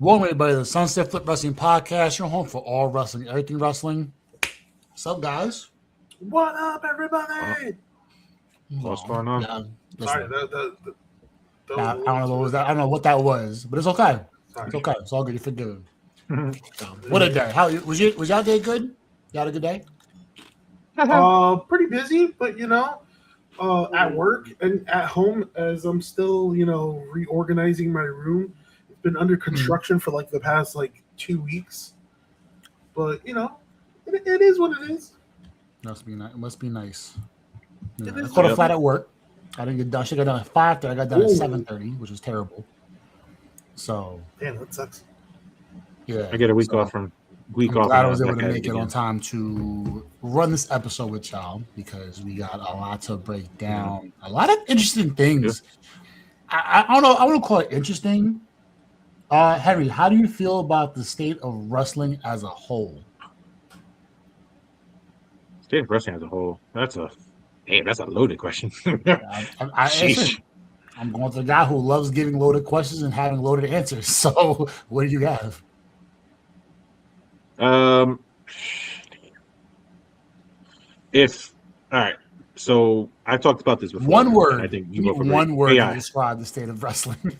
Welcome everybody to the Sunset Flip Wrestling Podcast, your home for all wrestling, everything wrestling. What's up, guys? What up, everybody? What's going on? Yeah, Sorry, I don't know what was that. I don't know what that was, but it's okay. Sorry. It's okay. It's all good. You're forgiven. What a day! How was y'all day good? You had a good day? Pretty busy, but at work and at home as I'm still, reorganizing my room. It's been under construction for like the past 2 weeks, but it is what it is. It must be nice. It I is. caught a flight at work. I didn't get done. I should have got done at 5:30. I got done at 7:30, which was terrible. So Damn, that sucks. yeah, I get a week off. I'm off. glad I was able to make it on time to run this episode with y'all because we got a lot to break down. A lot of interesting things. I don't know. I want to call it interesting. Henry, how do you feel about the state of wrestling as a whole? State of wrestling as a whole. That's a loaded question. I'm going to the guy who loves giving loaded questions and having loaded answers. So, what do you have? All right. So I've talked about this before. One word. I think you need one word to describe the state of wrestling.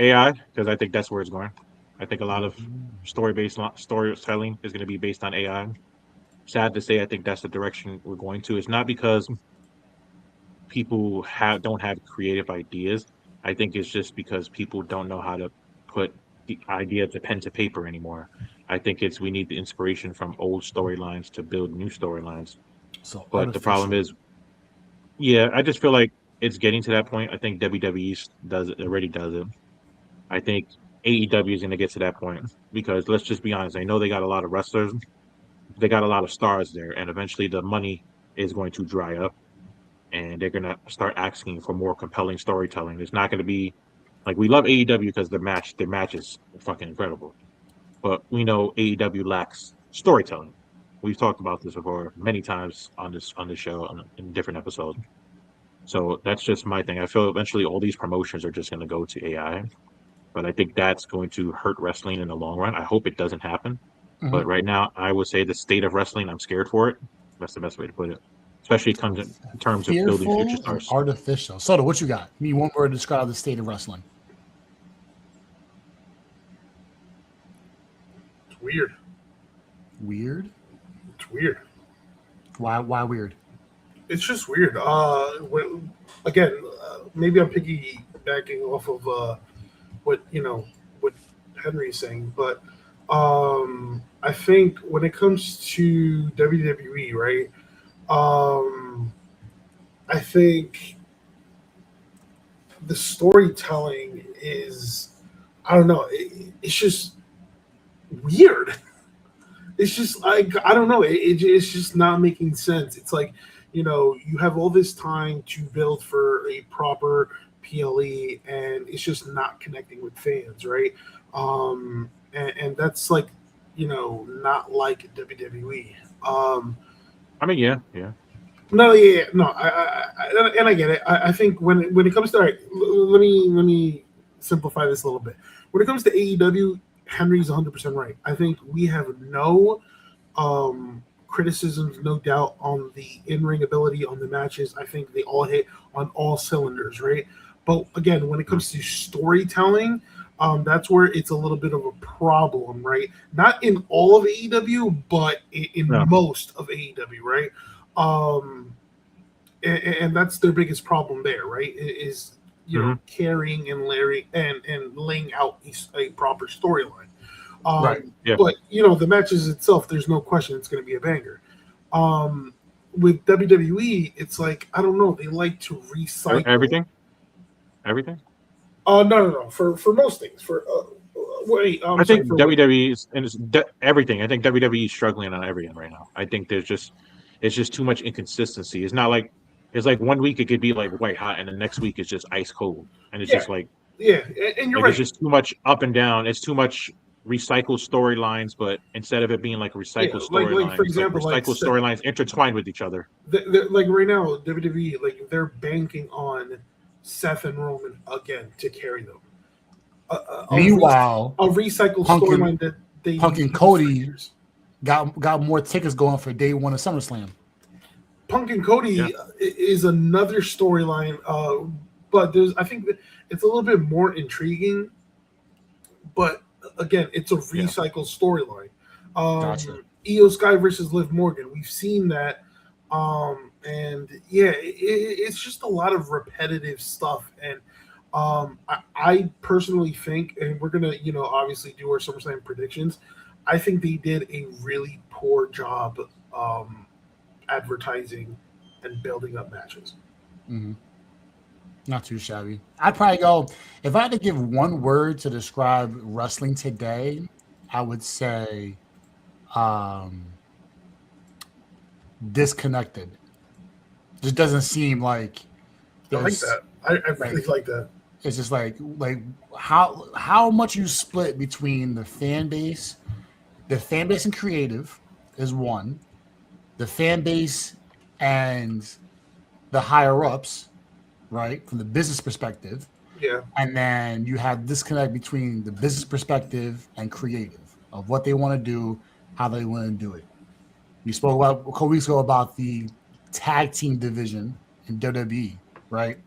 AI, because I think that's where it's going. I think a lot of storytelling is going to be based on AI. Sad to say, I think that's the direction we're going to. It's not because people don't have creative ideas. I think it's just because people don't know how to put the idea to pen to paper anymore. I think we need the inspiration from old storylines to build new storylines. But the problem is, I just feel like it's getting to that point. I think WWE already does it. I think AEW is going to get to that point because let's just be honest. I know they got a lot of wrestlers. They got a lot of stars there, and eventually the money is going to dry up, and they're going to start asking for more compelling storytelling. It's not going to be like we love AEW because their matches are fucking incredible, but we know AEW lacks storytelling. We've talked about this before many times on this show in different episodes. So that's just my thing. I feel eventually all these promotions are just going to go to AI, but I think that's going to hurt wrestling in the long run. I hope it doesn't happen. Mm-hmm. But right now, I would say the state of wrestling, I'm scared for it. That's the best way to put it. Especially comes in terms of building future stars. Artificial. Soto, what you got? Give me one word to describe the state of wrestling. It's weird. Weird? It's weird. Why weird? It's just weird. Maybe I'm piggybacking off of what Henry's saying, but I think when it comes to WWE, right? I think the storytelling is, I don't know, it's just weird. It's just like, I don't know, it's just not making sense. It's like, you have all this time to build for a proper PLE, and it's just not connecting with fans, right? And that's like, not like WWE. I get it. I think when it comes to, all right, let me simplify this a little bit. When it comes to AEW, Henry's 100% right. I think we have no criticisms, no doubt, on the in-ring ability, on the matches. I think they all hit on all cylinders, right? But again, when it comes to storytelling, that's where it's a little bit of a problem, right? Not in all of AEW, but in most of AEW, right? And that's their biggest problem there, right? Is carrying and laying out a proper storyline. Right. Yeah. But the matches itself, there's no question it's going to be a banger. With WWE, it's like, I don't know, they like to recycle everything. No. For most things. I think WWE is everything. I think WWE is struggling on every end right now. I think it's just too much inconsistency. It's not like it's like 1 week it could be like white hot, and the next week it's just ice cold, and it's just like and you're right. It's just too much up and down. It's too much recycled storylines, but instead of it being like recycled storylines, for example, recycled storylines intertwined with each other. Like right now, WWE, like they're banking on Seth and Roman again to carry them. Meanwhile, a recycled Punk and- storyline that they Punk and used for Cody years. got more tickets going for day one of SummerSlam. Punk and Cody is another storyline, but I think that it's a little bit more intriguing. But again, it's a recycled storyline. Gotcha. Io Sky versus Liv Morgan. We've seen that, and it's just a lot of repetitive stuff. And I personally think, and we're gonna, obviously do our SummerSlam predictions. I think they did a really poor job advertising and building up matches. Mm-hmm. Not too shabby. I'd probably go, if I had to give one word to describe wrestling today, I would say disconnected. Just doesn't seem like I like that. I really like that. It's just like how much you split between the fan base and creative is one, the fan base and the higher ups, right, from the business perspective. Yeah. And then you have disconnect between the business perspective and creative of what they want to do, how they want to do it. We spoke about a couple weeks ago about the tag team division in WWE, right?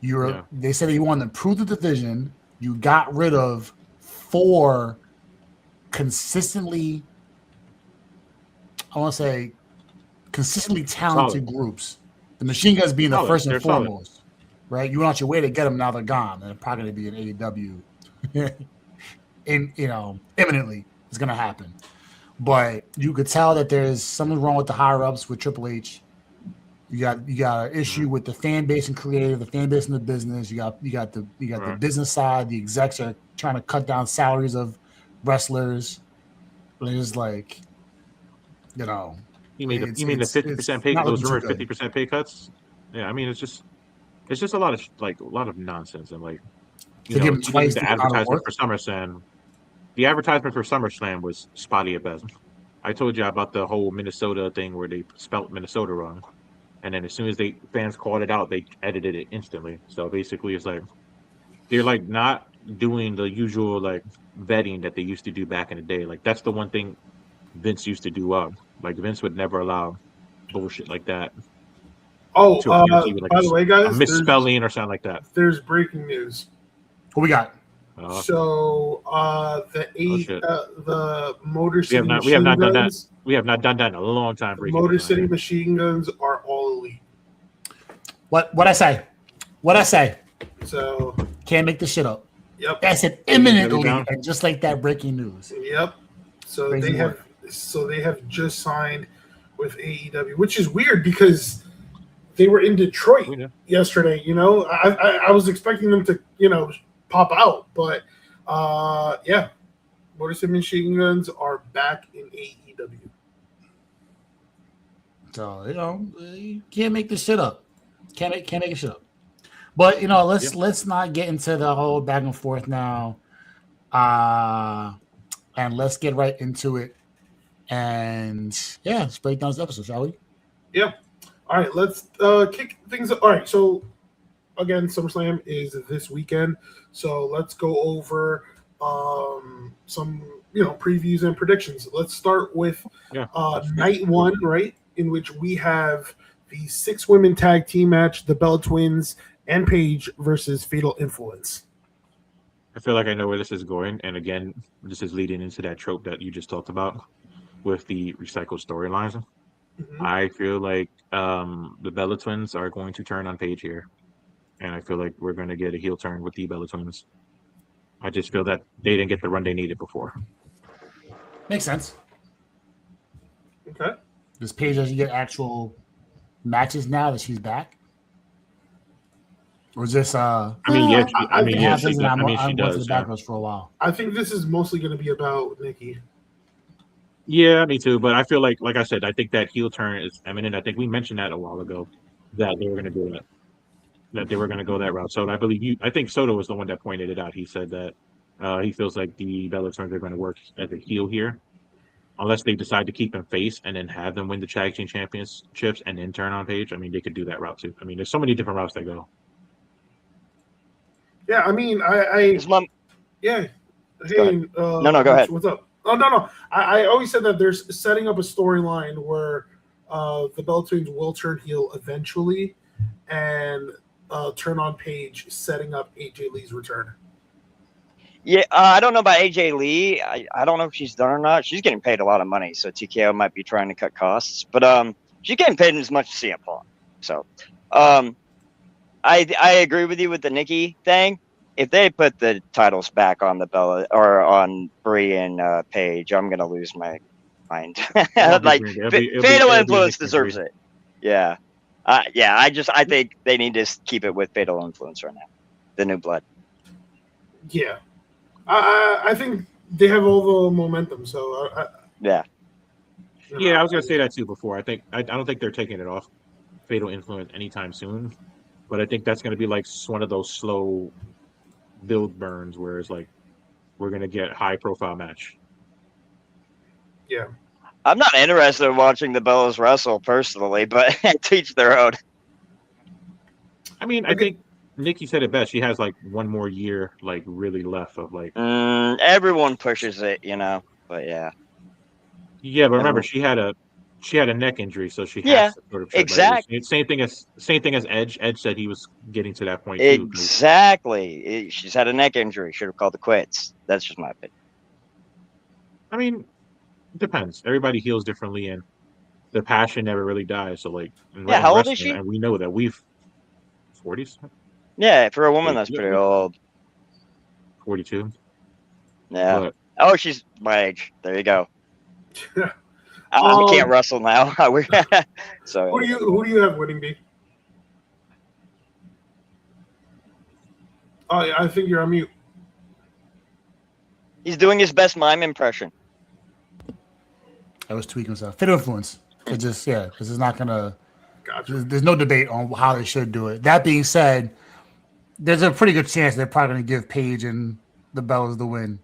They said you wanted to improve the division. You got rid of 4 consistently talented groups. The Machine Guns being the first and foremost, right? You went out your way to get them. Now they're gone. They're probably going to be an AEW. Imminently, it's going to happen. But you could tell that there's something wrong with the higher ups with Triple H. You got an issue with the fan base and creative, the fan base and the business. You got the business side. The execs are trying to cut down salaries of wrestlers. But it's like, You mean the 50% pay? Those rumored 50% pay cuts? Yeah, I mean it's just a lot of nonsense and even the advertisement for SummerSlam. The advertisement for SummerSlam was spotty at best. I told you about the whole Minnesota thing where they spelt Minnesota wrong. And then as soon as fans called it out, they edited it instantly. So basically, it's like they're not doing the usual vetting that they used to do back in the day. That's the one thing Vince used to do up. Vince would never allow bullshit like that. Oh, by the way, guys, a misspelling or something like that. There's breaking news. What we got? So the Motor City we have not done that. We have not done that in a long time. Motor City Machine Guns are all elite. What I say? So can't make this shit up. Yep. That's an imminent elite, and just like that, breaking news. Yep. So they have just signed with AEW, which is weird because they were in Detroit yesterday. I was expecting them to pop out, but Motor City Machine Guns are back in AEW. So you can't make this shit up. Can't make it shit up. But let's not get into the whole back and forth now. And let's get right into it. And let's break down this episode, shall we? Yeah. All right, let's kick things up. All right, so again, SummerSlam is this weekend, so let's go over some previews and predictions. Let's start with night 1, right, in which we have the 6-women tag team match, the Bella Twins and Paige versus Fatal Influence. I feel like I know where this is going, and again, this is leading into that trope that you just talked about with the recycled storylines. Mm-hmm. I feel like the Bella Twins are going to turn on Paige here. And I feel like we're going to get a heel turn with the Bella Twins. I just feel that they didn't get the run they needed before. Makes sense. Okay. Does Paige actually get actual matches now that she's back? Or is this? She does. For a while. I think this is mostly going to be about Nikki. Yeah, me too. But I feel like I said, I think that heel turn is imminent. I think we mentioned that a while ago that they were going to do that. That they were going to go that route. So I think Soto was the one that pointed it out. He said that he feels like the Bella Twins are going to work as a heel here, unless they decide to keep him face and then have them win the tag team championships and then turn on Paige. I mean, they could do that route too. I mean, there's so many different routes they go. Yeah, I mean, Yeah. Go Hey, No, go ahead. What's up? Oh no. I always said that there's setting up a storyline where the Bella Twins will turn heel eventually, and turn on Paige, setting up AJ Lee's return. Yeah, I don't know about AJ Lee. I don't know if she's done or not. She's getting paid a lot of money, so TKO might be trying to cut costs. But she's getting paid as much as CM Punk. So I agree with you with the Nikki thing. If they put the titles back on the Bella or on Brie and Paige, I'm gonna lose my mind. Like Fatal Influence deserves it. Yeah, yeah. I think they need to keep it with Fatal Influence right now. The new blood. Yeah, I think they have all the momentum. So yeah. Yeah, I was gonna say that too before. I don't think they're taking it off Fatal Influence anytime soon, but I think that's gonna be like one of those slow build burns where it's like we're gonna get high profile match. Yeah, I'm not interested in watching the Bellas wrestle personally, but teach their own. I mean, I think Nikki said it best. She has like one more year, like really left of like. Everyone pushes it, you know, but yeah. Yeah, but remember, she had a neck injury, so she has to sort of exactly. Like, same thing as Edge. Edge said he was getting to that point too. Exactly. She's had a neck injury. Should have called it quits. That's just my opinion. I mean, it depends. Everybody heals differently, and the passion never really dies. So, like, how old is she? And we know that 40s. Yeah, for a woman, that's pretty old. 42. Yeah. But, she's my age. There you go. I can't wrestle now. So who do you have winning, B? Oh, yeah, I think you're on mute. He's doing his best mime impression. I was tweaking myself. Fatal Influence. Because it's not gonna. Gotcha. There's no debate on how they should do it. That being said, there's a pretty good chance they're probably gonna give Paige and the Bellas the win.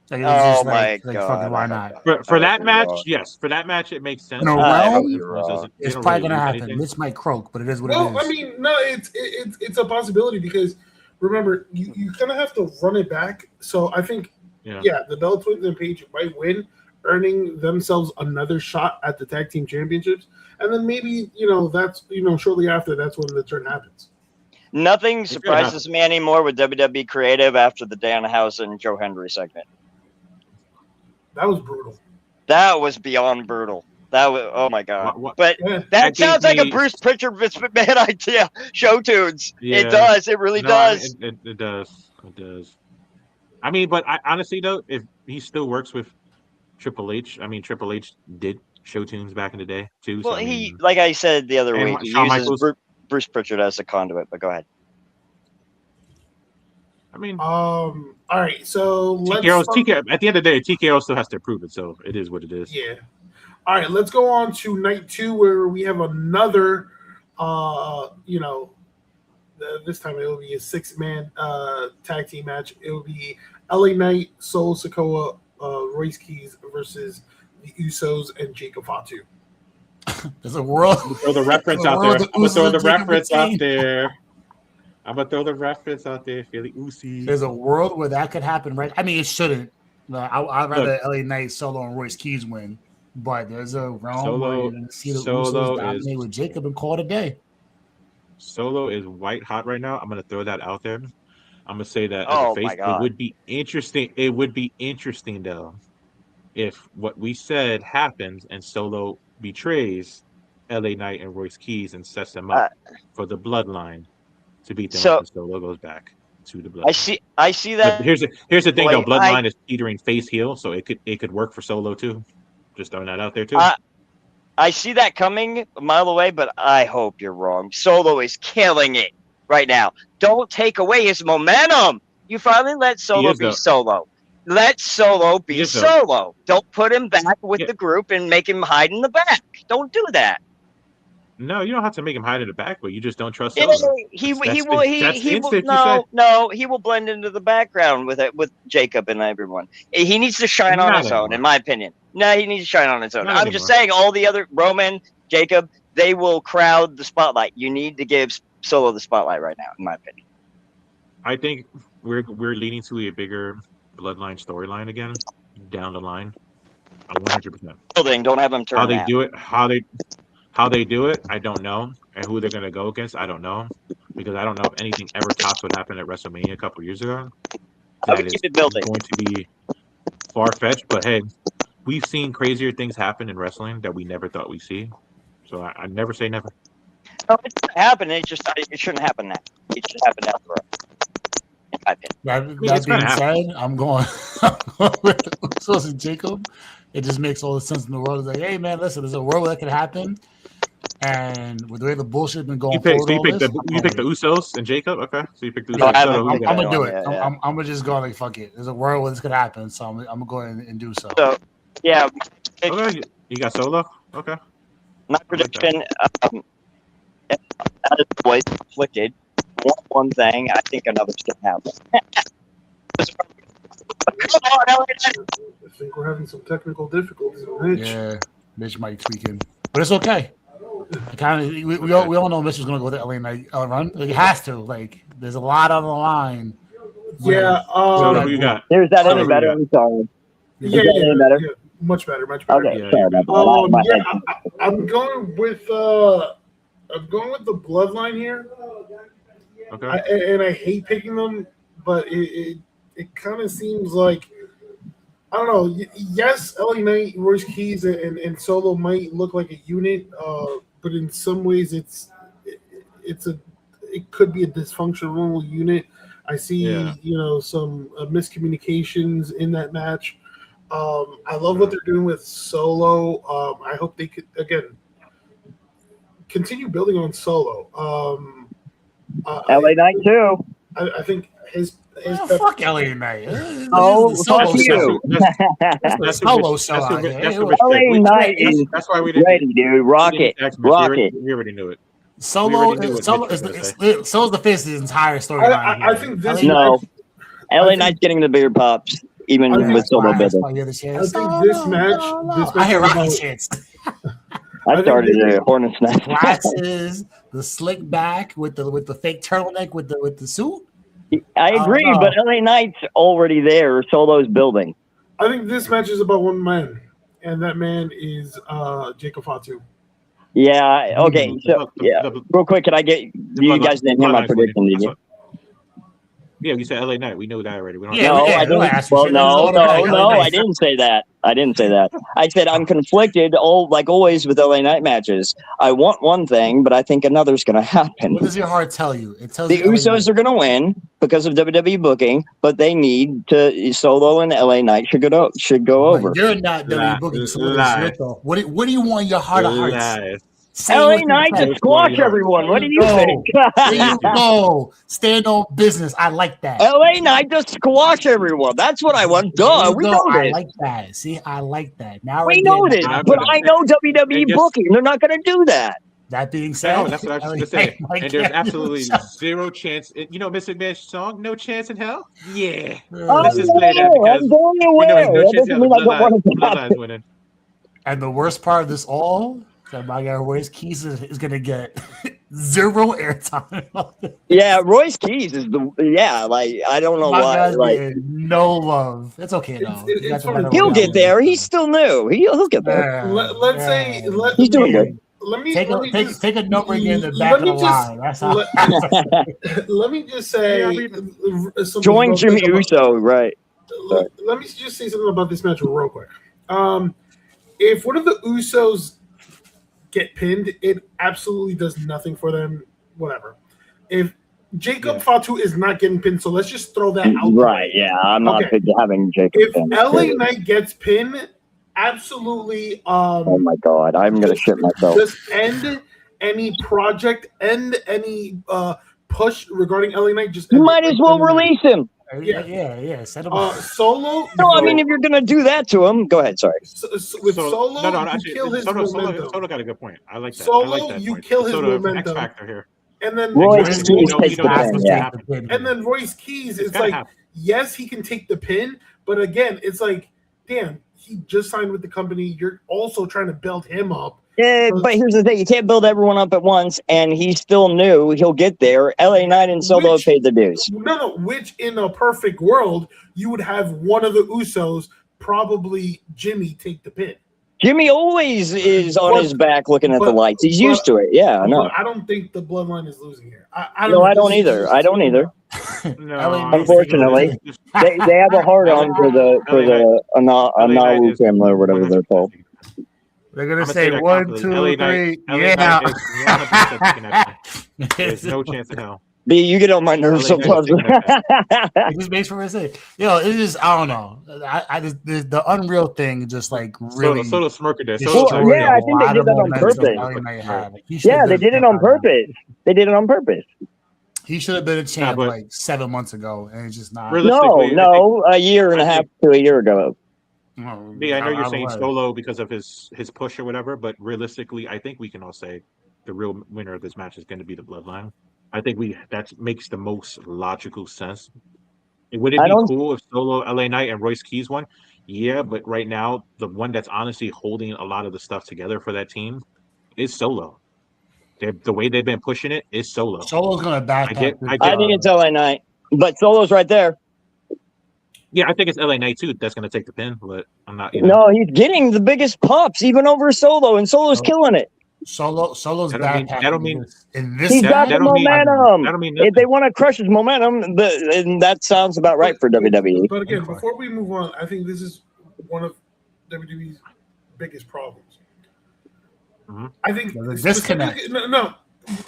Like, my God! Fucking why not? For that match, yes. For that match, it makes sense. It's probably gonna happen. This might croak, but it is what it is. Well, I mean, no, it's a possibility because remember, you kind of have to run it back. So I think, the Bella Twins and Paige might win, earning themselves another shot at the tag team championships, and then maybe that's shortly after that's when the turn happens. Nothing surprises me anymore with WWE Creative after the Danhausen and Joe Hendry segment. That was brutal. That was beyond brutal. That was, oh my God. But that sounds like a Bruce Pritchard Vince McMahon idea. Show tunes. Yeah. It does. It really does. It does. It does. I mean, but honestly though, if he still works with Triple H, I mean, Triple H did show tunes back in the day too. Well, so, like I said the other week, he uses Bruce Pritchard as a conduit, but go ahead. I mean, all right. So TKO. At the end of the day, TKO still has to prove it. So it is what it is. Yeah. All right. Let's go on to night 2, where we have another. This time it will be a 6-man tag team match. It will be LA Knight, Solo Sikoa, Royce Keys versus the Usos and Jacob Fatu. There's a world. Throw the reference out there. I'm gonna throw the reference out there. I'm gonna throw the reference out there, Philly Uzi. There's a world where that could happen, right? I mean, it shouldn't. I'd rather LA Knight, Solo, and Royce Keys win, but there's a realm where you're gonna see the Usos dominate with Jacob and call it a day. Solo is white hot right now. I'm gonna throw that out there. I'm gonna say that as a face, it would be interesting. It would be interesting though, if what we said happens and Solo betrays LA Knight and Royce Keys and sets them up for the bloodline to beat them up, and Solo goes back to the bloodline. I see that. But here's the thing though, bloodline is teetering face heel, so it could work for Solo too. Just throwing that out there too. I see that coming a mile away, but I hope you're wrong. Solo is killing it right now. Don't take away his momentum. You finally let Solo be Solo. Let Solo be Solo. Don't put him back with the group and make him hide in the back. Don't do that. No, you don't have to make him hide in the back, but you just don't trust Solo. He will blend into the background with Jacob and everyone. He needs to shine on his own, in my opinion. No, he needs to shine on his own. I'm just saying, all the other Roman, Jacob, they will crowd the spotlight. You need to give Solo the spotlight right now, in my opinion. I think we're leading to a bigger bloodline storyline again down the line. 100%. Building, don't have them turn. How they do it, how they do it, I don't know, and who they're gonna go against, I don't know, because I don't know if anything ever tops what happened at WrestleMania a couple years ago. That is going to be far fetched, but hey, we've seen crazier things happen in wrestling that we never thought we'd see. So I never say never. No, it's gonna happen. It shouldn't happen now. It should happen down the road. That being said, I'm going with Usos and Jacob. It just makes all the sense in the world. It's like, hey man, listen, there's a world where that could happen. And with the way the bullshit's been going forward, you pick the Usos and Jacob, okay? So you pick the Usos. I'm gonna do it. I'm gonna just go like fuck it. There's a world where this could happen, so I'm gonna go ahead and do so. So yeah. Okay, you got Solo? Okay. My prediction, as always, conflicted. One thing, I think another's gonna happen. Come on, I think we're having some technical difficulties with Mitch. Yeah, Mitch might tweaking, but it's okay. We all know Mitch is gonna go with the LA Knight run. Like, it has to. Like, there's a lot on the line. Yeah. So who you got? Is that any better? I'm sorry. Yeah, any better? Yeah, much better. Okay. I'm going with the bloodline here. Okay. And I hate picking them, but it kind of seems like, I don't know. Yes, LA Knight, Royce Keys, and Solo might look like a unit, but in some ways it could be a dysfunctional unit. I see, some miscommunications in that match. I love what they're doing with Solo. I hope they could again continue building on Solo. LA Knight too. I think his fuck LA Knight. Fuck you. That's Solo show. LA Knight is ready, dude. Rocket. We already knew it. Solo's the face of the entire storyline. I think this. No, LA Knight's getting the bigger pops, even with Solo building. I think this match. I hear rocket chants. I started a Hornet's Nest. Glasses, the slick back with the fake turtleneck with the suit. I agree, but LA Knight's already there. Solo's building. I think this match is about one man, and that man is Jacob Fatu. Yeah. Okay. So real quick, can I get you guys didn't hear my prediction, did you? Yeah, we said LA Knight. We knew that already. I didn't say that. I said I'm conflicted, like always with LA Knight matches. I want one thing, but I think another's going to happen. What does your heart tell you? It tells the Usos are going to win because of WWE booking, but they need to. Solo and LA Knight should go over. You're not WWE booking. So what do you want your heart of hearts? LA Knight to squash everyone. What do you think? There you go. Stand on business. I like that. LA Knight to squash everyone. That's what I want. Duh. We know this. I like that. See, I like that. Now we know this, but I know WWE booking. They're not going to do that. That being said, that's what I was just saying. And there's absolutely zero chance. Miss McMahon's song, "No Chance in Hell." Yeah. Let's just play that because no chance in hell. Bloodline's winning. And the worst part of this all. So my guy Royce Keys is gonna get zero airtime. Yeah, Royce Keys is I don't know why. No love. It's okay though. He'll get there. He's still new. He'll get there. Let's say he's doing good. Let me take a number again in the back of the line. That's how. Let me just say, join Jimmy Uso, right? Let me just say something about this match real quick. If one of the Usos get pinned, it absolutely does nothing for them. Whatever. If Jacob Fatu is not getting pinned, so let's just throw that out. Right? Yeah, I'm not having Jacob. If LA Knight gets pinned, absolutely. Oh my God, I'm gonna shit myself. Just end any project, end any push regarding LA Knight. Just might as well release him. Yeah. Set him up. Solo. No, I mean if you're gonna do that to him, go ahead. Sorry. With Solo, you kill his momentum. Solo got a good point. I like that. Solo, you kill his momentum. X factor here. And then Royce Keys takes the pin. And then Royce Keys, it's like, yes, he can take the pin, but again, it's like, damn, he just signed with the company. You're also trying to build him up. Yeah, but here's the thing: you can't build everyone up at once, and he's still new. He'll get there. LA Knight and Solo paid the dues. No. Which in a perfect world, you would have one of the Usos, probably Jimmy, take the pin. Jimmy always is on his back looking at the lights. He's used to it. Yeah, I know. I don't think the Bloodline is losing here. I don't either. I don't either. No, unfortunately, they have a hard on for the Anahu family or whatever they're called. They're gonna say 1, 2, 3. Yeah. There's no chance in hell. B, you get on my nerves sometimes. It just makes for me say, yo, it is. I don't know. I just the Unreal thing just like really. Solo smirking there. Yeah, I think they did that on purpose. Yeah, they did it on purpose. They did it on purpose. He should have been a champ like 7 months ago, and it's just not. No, a year and a half to a year ago. B, I know you're saying Solo because of his push or whatever, but realistically, I think we can all say the real winner of this match is going to be the Bloodline. I think that makes the most logical sense. Would it be cool if Solo, LA Knight, and Royce Keys won? Yeah, but right now, the one that's honestly holding a lot of the stuff together for that team is Solo. The way they've been pushing it is Solo. Solo's going to backpack. I think it's LA Knight, but Solo's right there. Yeah, I think it's LA Knight too that's going to take the pin, but I'm not. No, he's getting the biggest pops, even over Solo, and Solo's killing it. Solo's backpack. That'll mean he's got the momentum. If they want to crush his momentum, and that sounds about right for WWE. But again, before we move on, I think this is one of WWE's biggest problems. Mm-hmm. I think the disconnect. No,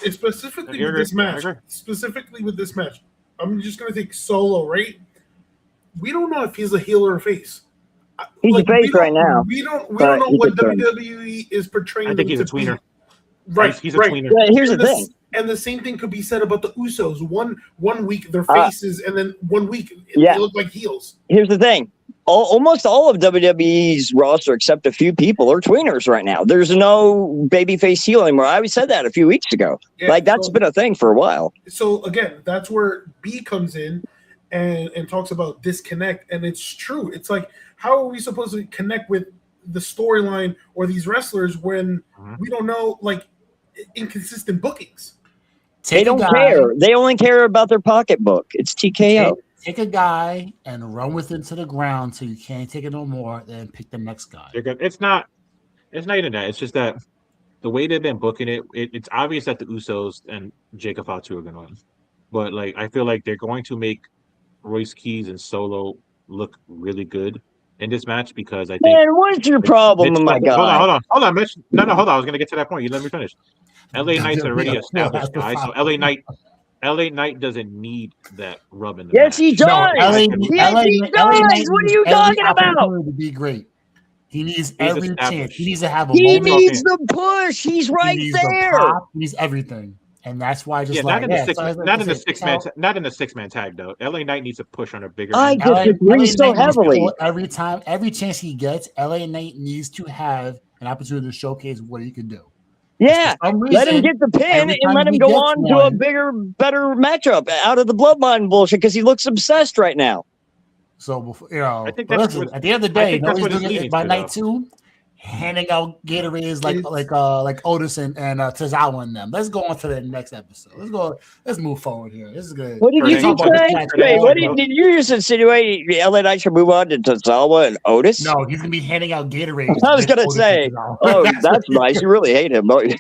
it's specifically with this match. Specifically with this match, I'm just going to take Solo. Right? We don't know if he's a heel or a face. He's a face right now. We don't know what WWE is portraying. I think he's a tweener. Right, he's a tweener. Yeah, here's the thing. And the same thing could be said about the Usos. One week they're faces, and then 1 week they look like heels. Here's the thing. Almost all of WWE's roster, except a few people, are tweeners right now. There's no babyface heel anymore. I always said that a few weeks ago. Yeah, that's been a thing for a while. So again, that's where B comes in and talks about disconnect. And it's true. It's like, how are we supposed to connect with the storyline or these wrestlers when we don't know, like, inconsistent bookings? They don't care. They only care about their pocketbook. It's TKO. Take a guy and run with him to the ground so you can't take it no more, then pick the next guy. It's not even that. It's just that the way they've been booking it, it's obvious that the Usos and Jacob Fatu are going to win. But, like, I feel like they're going to make Royce Keys and Solo look really good in this match because I think. Man, what's your problem with my guy? Hold on, Mitch. No, hold on. I was going to get to that point. You let me finish. LA Knight's already established guy, so LA Knight doesn't need that rub in the Yes, he does. No, he does. What are you talking about? To be great. He needs every chance. He needs to have a moment. He needs the push. He's right there. He needs everything. And that's why I just not in the six man tag though. LA Knight needs a push on a bigger. I disagree so heavily. Every chance he gets, LA Knight needs to have an opportunity to showcase what he can do. Yeah, let him get the pin and let him go on to a bigger, better matchup out of the bloodline bullshit because he looks obsessed right now. So before, I think at the end of the day, he's doing it by night 2. Handing out Gatorades like Otis and Tozawa and them. Let's go on to the next episode. Let's move forward here. This is good. What did you say? Did you just insinuate LA Knight should move on to Tozawa and Otis? No, he's gonna be handing out Gatorades. I was gonna say, that's nice. You really hate him, don't you?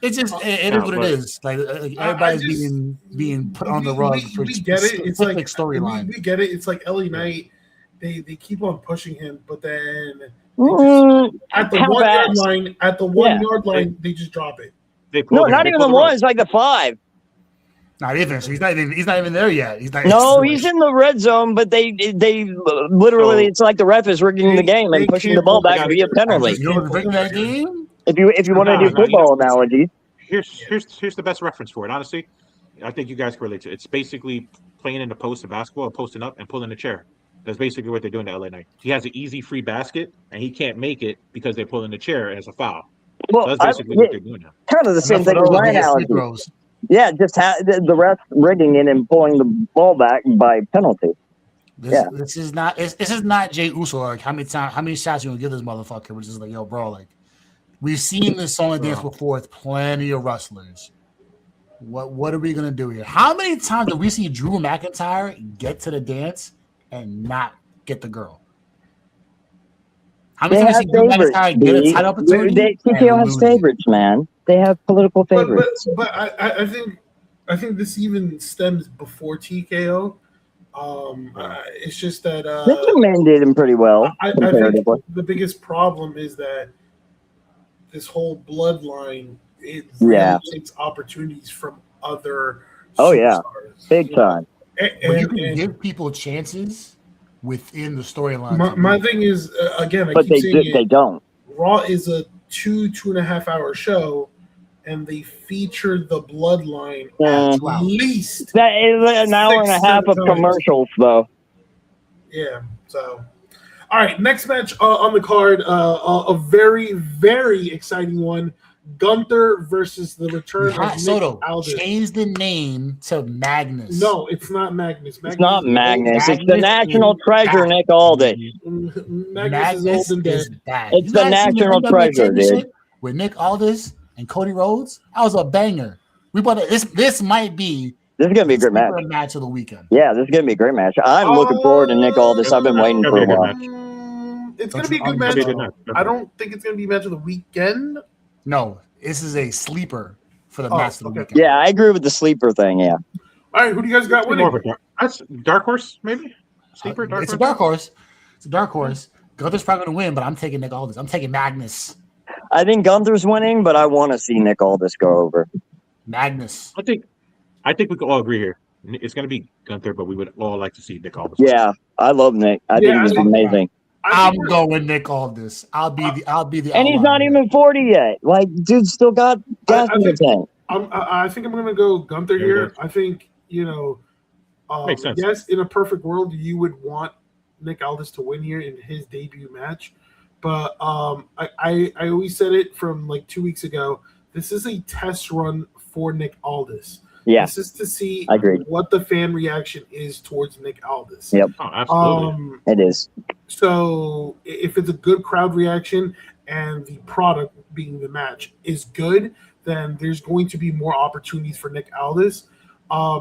It's just it is what it is. Like everybody's being put on the rug for we get it. It's like storyline. We get it. It's like LA Knight. They keep on pushing him, but then at the 1 yard line, they just drop it. No, not even the 1. It's like the 5. Not even. So he's not even there yet. He's in the red zone, but they literally it's like the ref is rigging the game and pushing the ball back via penalty. You know rigging that game? If you want to do football analogies. Here's the best reference for it. Honestly, I think you guys can relate to it. It's basically playing in the post of basketball, posting up and pulling the chair. That's basically what they're doing to LA Knight. He has an easy free basket, and he can't make it because they're pulling the chair as a foul. Well, so that's basically what they're doing now. Kind of the same thing as my analogy. Yeah, just the ref rigging it and pulling the ball back by penalty. This is not Jay Uso. Like how many shots you gonna give this motherfucker? Which is like, yo, bro, like We've seen this song and dance before with plenty of wrestlers. What are we gonna do here? How many times did we see Drew McIntyre get to the dance and not get the girl? How many times did we see Drew McIntyre get a title opportunity? TKO has favorites, man. They have political favorites. But I think this even stems before TKO. It's just that Mr. Man did him pretty well. I think the biggest problem is that this whole bloodline takes opportunities from other superstars, big time. But you can give people chances within the storyline. My thing is again, they don't. Raw is a 2.5 hour show, and they feature the bloodline at least that is an hour and a half of commercials, though. Yeah. So, all right, next match on the card, a very, very exciting one: Gunther versus the return of Soto. Nick Aldis. Change the name to Magnus. No, it's not Magnus. It's not Magnus. It's the national treasure, Nick Aldis. Magnus is old and dead. It's the national treasure, dude. With Nick Aldis and Cody Rhodes, that was a banger. We bought it. This might be. This is gonna be a great match of the weekend. Yeah, this is gonna be a great match. I'm looking forward to Nick Aldis. I've been waiting for a while. It's gonna be a good match. I don't think it's gonna be a match of the weekend. No, this is a sleeper for the match of the weekend. Yeah, I agree with the sleeper thing. Yeah. All right, who do you guys got winning? That's Dark Horse, maybe. Sleeper, Dark Horse. It's a dark horse. It's a dark horse. Gunther's probably gonna win, but I'm taking Nick Aldis. I'm taking Magnus. I think Gunther's winning, but I want to see Nick Aldis go over. Magnus. I think we can all agree here. It's going to be Gunther, but we would all like to see Nick Aldis. Yeah, I love Nick. I think he's amazing. I'm going Nick Aldis. I'll be the. And he's not even 40 yet. Like, dude's still got gas in the tank. I think I'm going to go Gunther here. I think makes sense. Yes, in a perfect world, you would want Nick Aldis to win here in his debut match. But I always said it from like 2 weeks ago. This is a test run for Nick Aldis. Yeah. This is to see what the fan reaction is towards Nick Aldis. Yep. Oh, absolutely. It is. So if it's a good crowd reaction and the product being the match is good, then there's going to be more opportunities for Nick Aldis.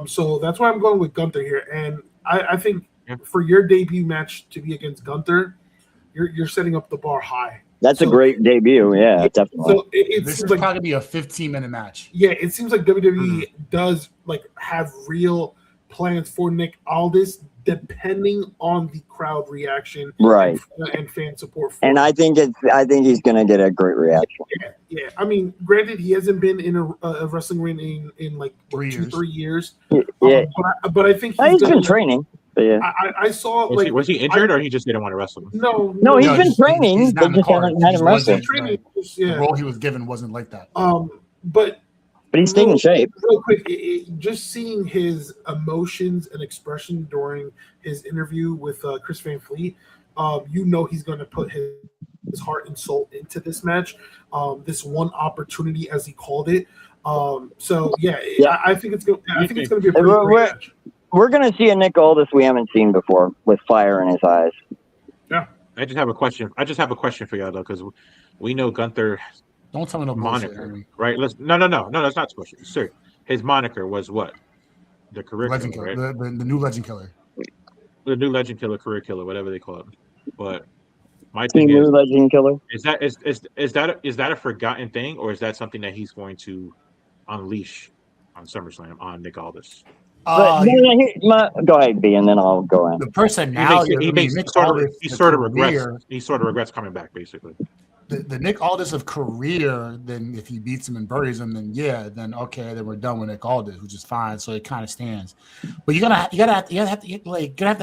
So that's why I'm going with Gunther here. And I think for your debut match to be against Gunther, you're setting up the bar high. That's a great debut. Yeah, definitely. So this is probably going to be a 15-minute match. Yeah, it seems like WWE does like have real plans for Nick Aldis, depending on the crowd reaction, and fan support. And I think he's going to get a great reaction. Yeah. I mean, granted, he hasn't been in a wrestling ring in like 3 years. Yeah, but I think he's been training. But yeah, I saw. Was he injured or he just didn't want to wrestle? No, he's been training. They just haven't had him wrestle. The role he was given wasn't like that. But he's staying in shape. Real quick, just seeing his emotions and expression during his interview with Chris Van Fleet, he's going to put his heart and soul into this match. This one opportunity, as he called it. I think it's going. I think it's going to be a pretty great match. We're going to see a Nick Aldis we haven't seen before with fire in his eyes. Yeah. I just have a question for y'all, though, because we know Gunther. Don't tell me no moniker, bullshit, right? No, that's not the question. Sir, his moniker was what? The career Legend killer, right? the new Legend Killer. The new Legend Killer, career killer, whatever they call it. But my thing is, Legend Killer. Is that a forgotten thing, or is that something that he's going to unleash on SummerSlam on Nick Aldis? Go ahead, B, and then I'll go in. The personality. He sort of regrets coming back, basically. The Nick Aldis of career, then if he beats him and buries him, then we're done with Nick Aldis, which is fine. So it kind of stands. But you're gonna have to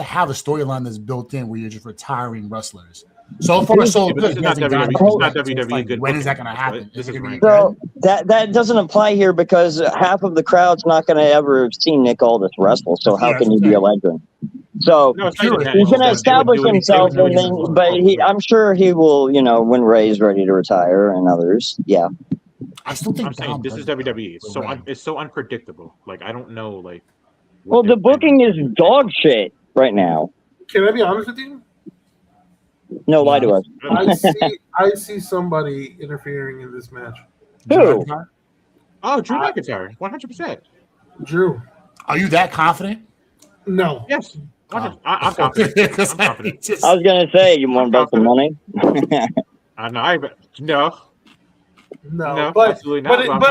have the storyline that's built in where you're just retiring wrestlers. So far, so good. It's not WWE. When is that going to happen? So that doesn't apply here because half of the crowd's not going to ever have seen Nick Aldis wrestle. So how can he be a legend? So he's going to establish himself, I'm sure he will. When Ray's ready to retire and others, yeah. I still think this is WWE. It's so unpredictable. Like I don't know. Like, the booking is dog shit right now. Can I be honest with you? No, lie to us. I see somebody interfering in this match. Who? Oh, Drew McIntyre, 100%. Drew. Are you that confident? No. Yes. I'm confident. I'm confident. I was gonna say you want to bet some money. No, but absolutely not.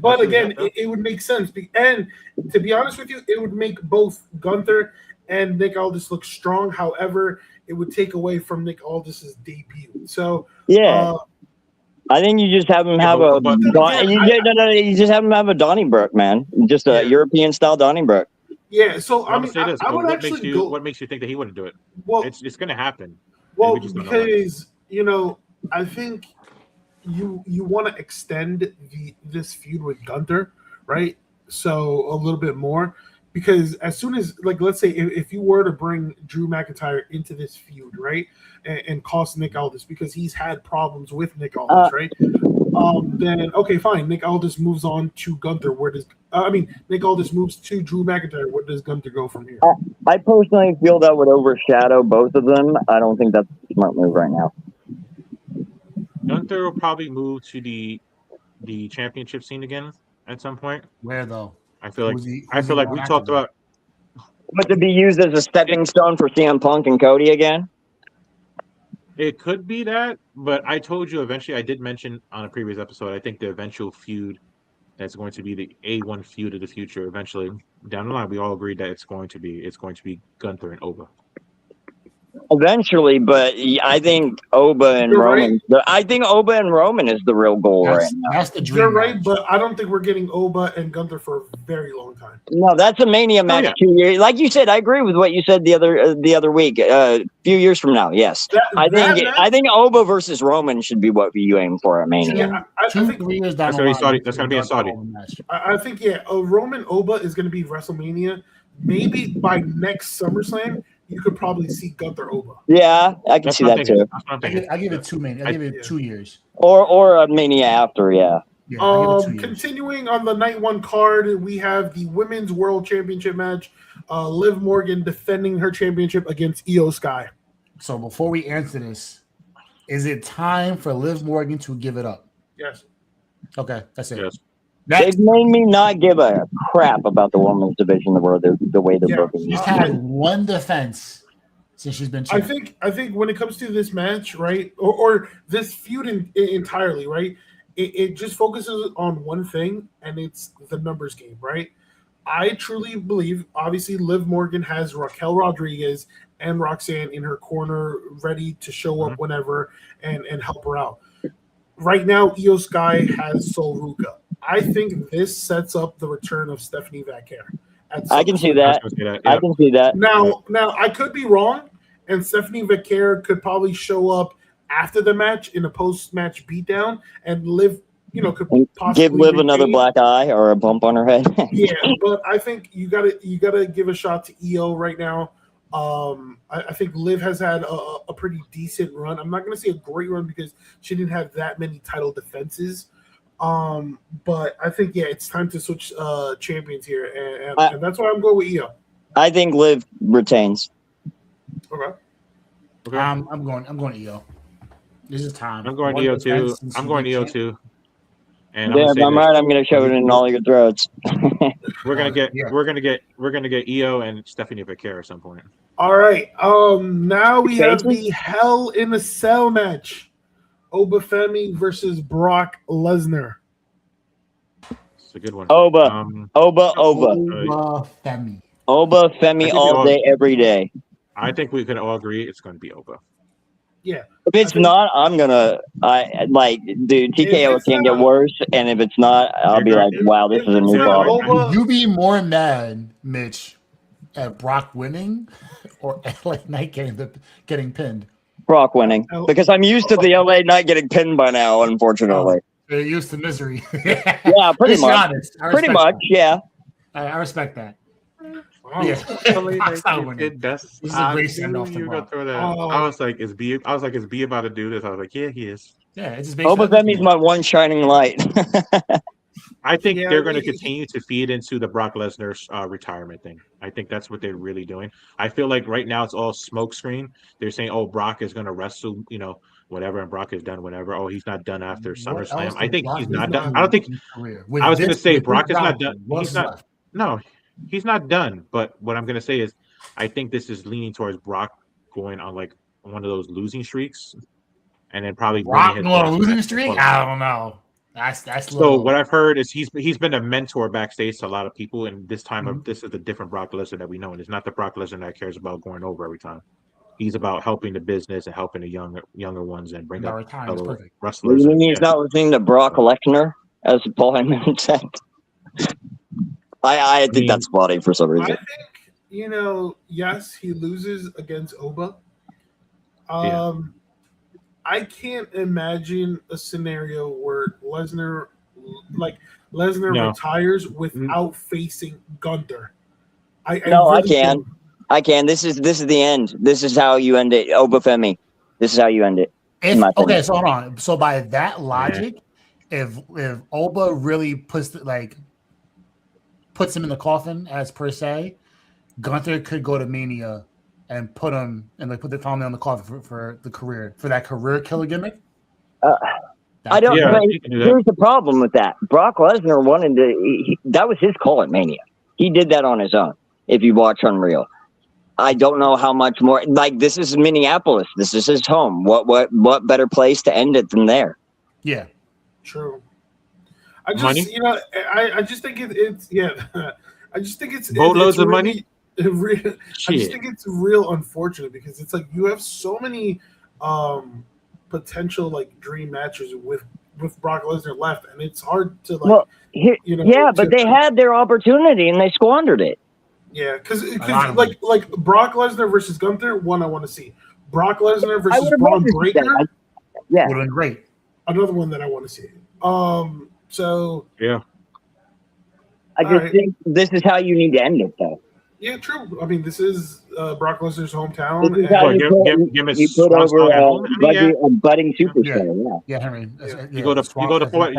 But again, it would make sense. And to be honest with you, it would make both Gunther and Nick Aldis look strong. However, it would take away from Nick Aldis's debut. So yeah, I think you just have him have you just have him have a Donnybrook, man. Just a European style Donnybrook. Yeah, so I mean, I would what makes you think that he wouldn't do it? Well, it's going to happen. Well, because I think you want to extend this feud with Gunther, right? So a little bit more, because as soon as, like, let's say if you were to bring Drew McIntyre into this feud, right, and cost Nick Aldis because he's had problems with Nick Aldis, right? Then okay, fine. Nick Aldis moves on to Gunther. Nick Aldis moves to Drew McIntyre. Where does Gunther go from here? I personally feel that would overshadow both of them. I don't think that's a smart move right now. Gunther will probably move to the championship scene again at some point. Where though? I feel like we talked about. But to be used as a stepping stone for CM Punk and Cody again? It could be that, but I told you eventually. I did mention on a previous episode. I think the eventual feud that's going to be the A1 feud of the future. Eventually, down the line, we all agreed that it's going to be Gunther and Oba. Eventually, but I think Oba and Roman. Right. I think Oba and Roman is the real goal right now. That's the dream. You're right, but I don't think we're getting Oba and Gunther for a very long time. No, that's a Mania match 2 years. Like you said, I agree with what you said the other week. A few years from now, yes. I think Oba versus Roman should be what you aim for at Mania. Yeah, I think 3 years down that's going to be a Saudi. I think Roman Oba is going to be WrestleMania. Maybe by next SummerSlam, you could probably see Gunther Oba. Yeah, I can see that too. I give it 2 Mania. I give it 2 years. Or a Mania after, yeah. Continuing on the night 1 card, we have the Women's World Championship match. Liv Morgan defending her championship against Io Sky. So before we answer this, is it time for Liv Morgan to give it up? Yes. Okay, that's it. Yes. They've made me not give a crap about the women's division, the way they're booking. She's had one defense since she's been champion. I think when it comes to this match, right, or this feud entirely, right, it just focuses on one thing, and it's the numbers game, right? I truly believe, obviously, Liv Morgan has Raquel Rodriguez and Roxanne in her corner ready to show up whenever and help her out. Right now, Io Sky has Sol Ruca. I think this sets up the return of Stephanie Vaquer. I can see that. I can see that. Now, I could be wrong, and Stephanie Vaquer could probably show up after the match in a post-match beatdown, and Liv, could possibly give Liv another black eye or a bump on her head. Yeah, but I think you gotta give a shot to Io right now. I think Liv has had a pretty decent run. I'm not going to say a great run because she didn't have that many title defenses. But I think, it's time to switch champions here. And that's why I'm going with Io. I think Liv retains. Okay. I'm going Io. This is time. I'm going Io too. And I'm right. I'm going to shove it in all your throats. We're gonna get Io and Stephanie Vaquer at some point. All right. Now we have the Hell in a Cell match. Oba Femi versus Brock Lesnar. It's a good one. Oba Femi all day, every day. I think we can all agree it's going to be Oba. Yeah. If it's not, dude, TKO can't get worse. And if it's not, I'll be like, wow, this is a new ball. Would you be more mad, Mitch, at Brock winning or LA Knight getting pinned? Brock winning. Because I'm used to the LA Knight getting pinned by now, unfortunately. They're used to misery. Yeah, pretty much. Pretty much, yeah. I respect that. Wow. Yeah. This is a great send off to Brock. I was like, is B about to do this? I was like, yeah, he is. Yeah, it's just Oba Femi's my one shining light. I think they're going to continue to feed into the Brock Lesnar's retirement thing. I think that's what they're really doing. I feel like right now it's all smokescreen. They're saying, "Oh, Brock is going to wrestle, whatever," and Brock is done whatever. Oh, he's not done after SummerSlam. I think he's not done. I don't think. I was going to say Brock is not done. He's not. No, he's not done. But what I'm going to say is, I think this is leaning towards Brock going on like one of those losing streaks, and then probably Brock going on a losing streak. I don't know. That's so what I've heard is he's been a mentor backstage to a lot of people, and this time this is the different Brock Lesnar that we know, and it's not the Brock Lesnar that cares about going over every time. He's about helping the business and helping the younger ones and bring up fellow wrestlers. You mean he's not listening to Brock Lesnar, as Paul Heyman said? I think that's funny for some reason. I think yes, he loses against Oba. I can't imagine a scenario where Lesnar retires without facing Gunther. I can. I can. This is the end. This is how you end it. Oba Femi. This is how you end it. Okay, so hold on. So by that logic, if Oba really puts him in the coffin, as per se, Gunther could go to Mania and put him and put the family on the coffin for the career, for that career killer gimmick. I don't. Here's the problem with that. Brock Lesnar wanted to. That was his call at Mania. He did that on his own. If you watch Unreal, I don't know how much more. Like, this is Minneapolis. This is his home. What better place to end it than there? Yeah, true. I just think it's I just think it's boatloads of money. I just think it's real unfortunate because it's like you have so many potential like dream matches with Brock Lesnar left, and it's hard to like. Well, but they had their opportunity and they squandered it. Yeah, because like Brock Lesnar versus Gunther, one I want to see. Brock Lesnar versus Braun Breaker, would have been great. Another one that I want to see. So yeah, I just think this is how you need to end it, though. Yeah, true. I mean, this is Brock Lesnar's hometown. This is how you put over a budding superstar. Yeah, Henry. You go to poetic route.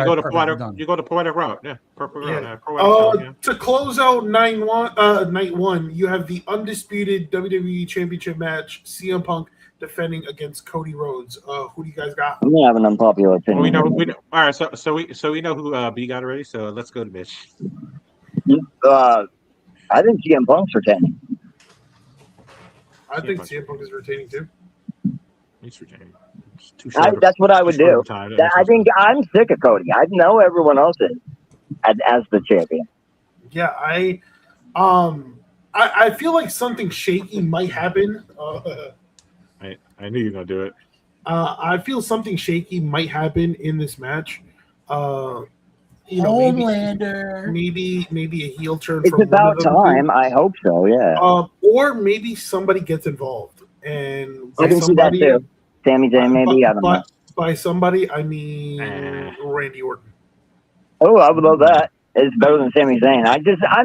Yeah, perfect route. To close out night one, you have the undisputed WWE Championship match: CM Punk defending against Cody Rhodes. Who do you guys got? We have an unpopular opinion. We know. All right, so we know who B got already. So let's go to Mitch. I think CM Punk's retaining. I think CM Punk is retaining too. He's retaining. That's what I would do. I think I'm sick of Cody. I know everyone else is as the champion. Yeah, I feel like something shaky might happen. I knew you were gonna do it. I feel something shaky might happen in this match. Homelander. Maybe a heel turn. It's about time. I hope so. Yeah. Or maybe somebody gets involved, and I can see that too. Sami Zayn, maybe. I don't know. By somebody, I mean Randy Orton. Oh, I would love that. It's better than Sami Zayn. I'm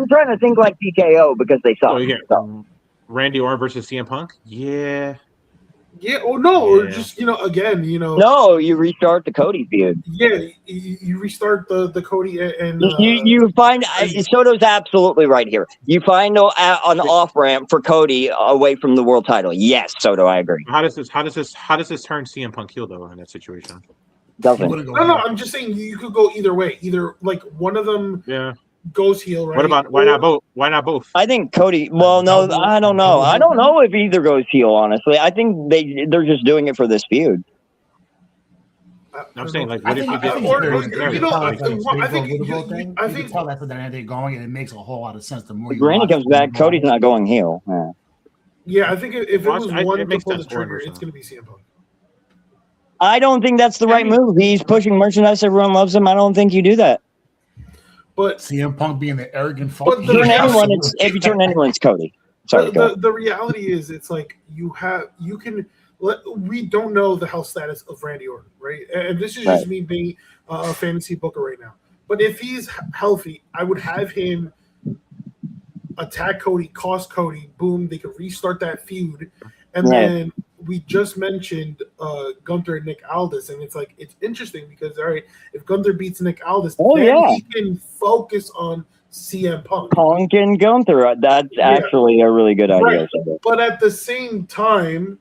trying to think like TKO because they suck. Randy Orton versus CM Punk. Yeah. Yeah. Oh no. Or just again. No, you restart the Cody feud. Yeah, you restart the Cody and you find Soto's absolutely right here. You find an off ramp for Cody away from the world title. Yes, Soto, I agree. How does this turn CM Punk heel though in that situation? Doesn't. No. I'm just saying you could go either way. Either like one of them. Yeah. Goes heel, right? What about why not both? Why not both? I think Cody. Well, no, I don't know. I don't know if either goes heel. Honestly, I think they're just doing it for this feud. I'm saying, like, what if you get? I think tell that for the going, and it makes a whole lot of sense. The more Randy comes back, Cody's not going heel. Yeah, I think if it was one to pull the trigger, it's going to be CM Punk. I don't think that's the right move. He's pushing merchandise. Everyone loves him. I don't think you do that. But CM Punk being the arrogant fuck. If you turn anyone, it's Cody. Sorry. The reality is, it's like we don't know the health status of Randy Orton, right? And this is just me being a fantasy booker right now. But if he's healthy, I would have him attack Cody, cost Cody. Boom, they could restart that feud, and then we just mentioned Gunther and Nick Aldis, and it's like it's interesting because all right, if Gunther beats Nick Aldis, he can focus on CM Punk. Punk and Gunther. That's actually a really good idea. Right. But at the same time,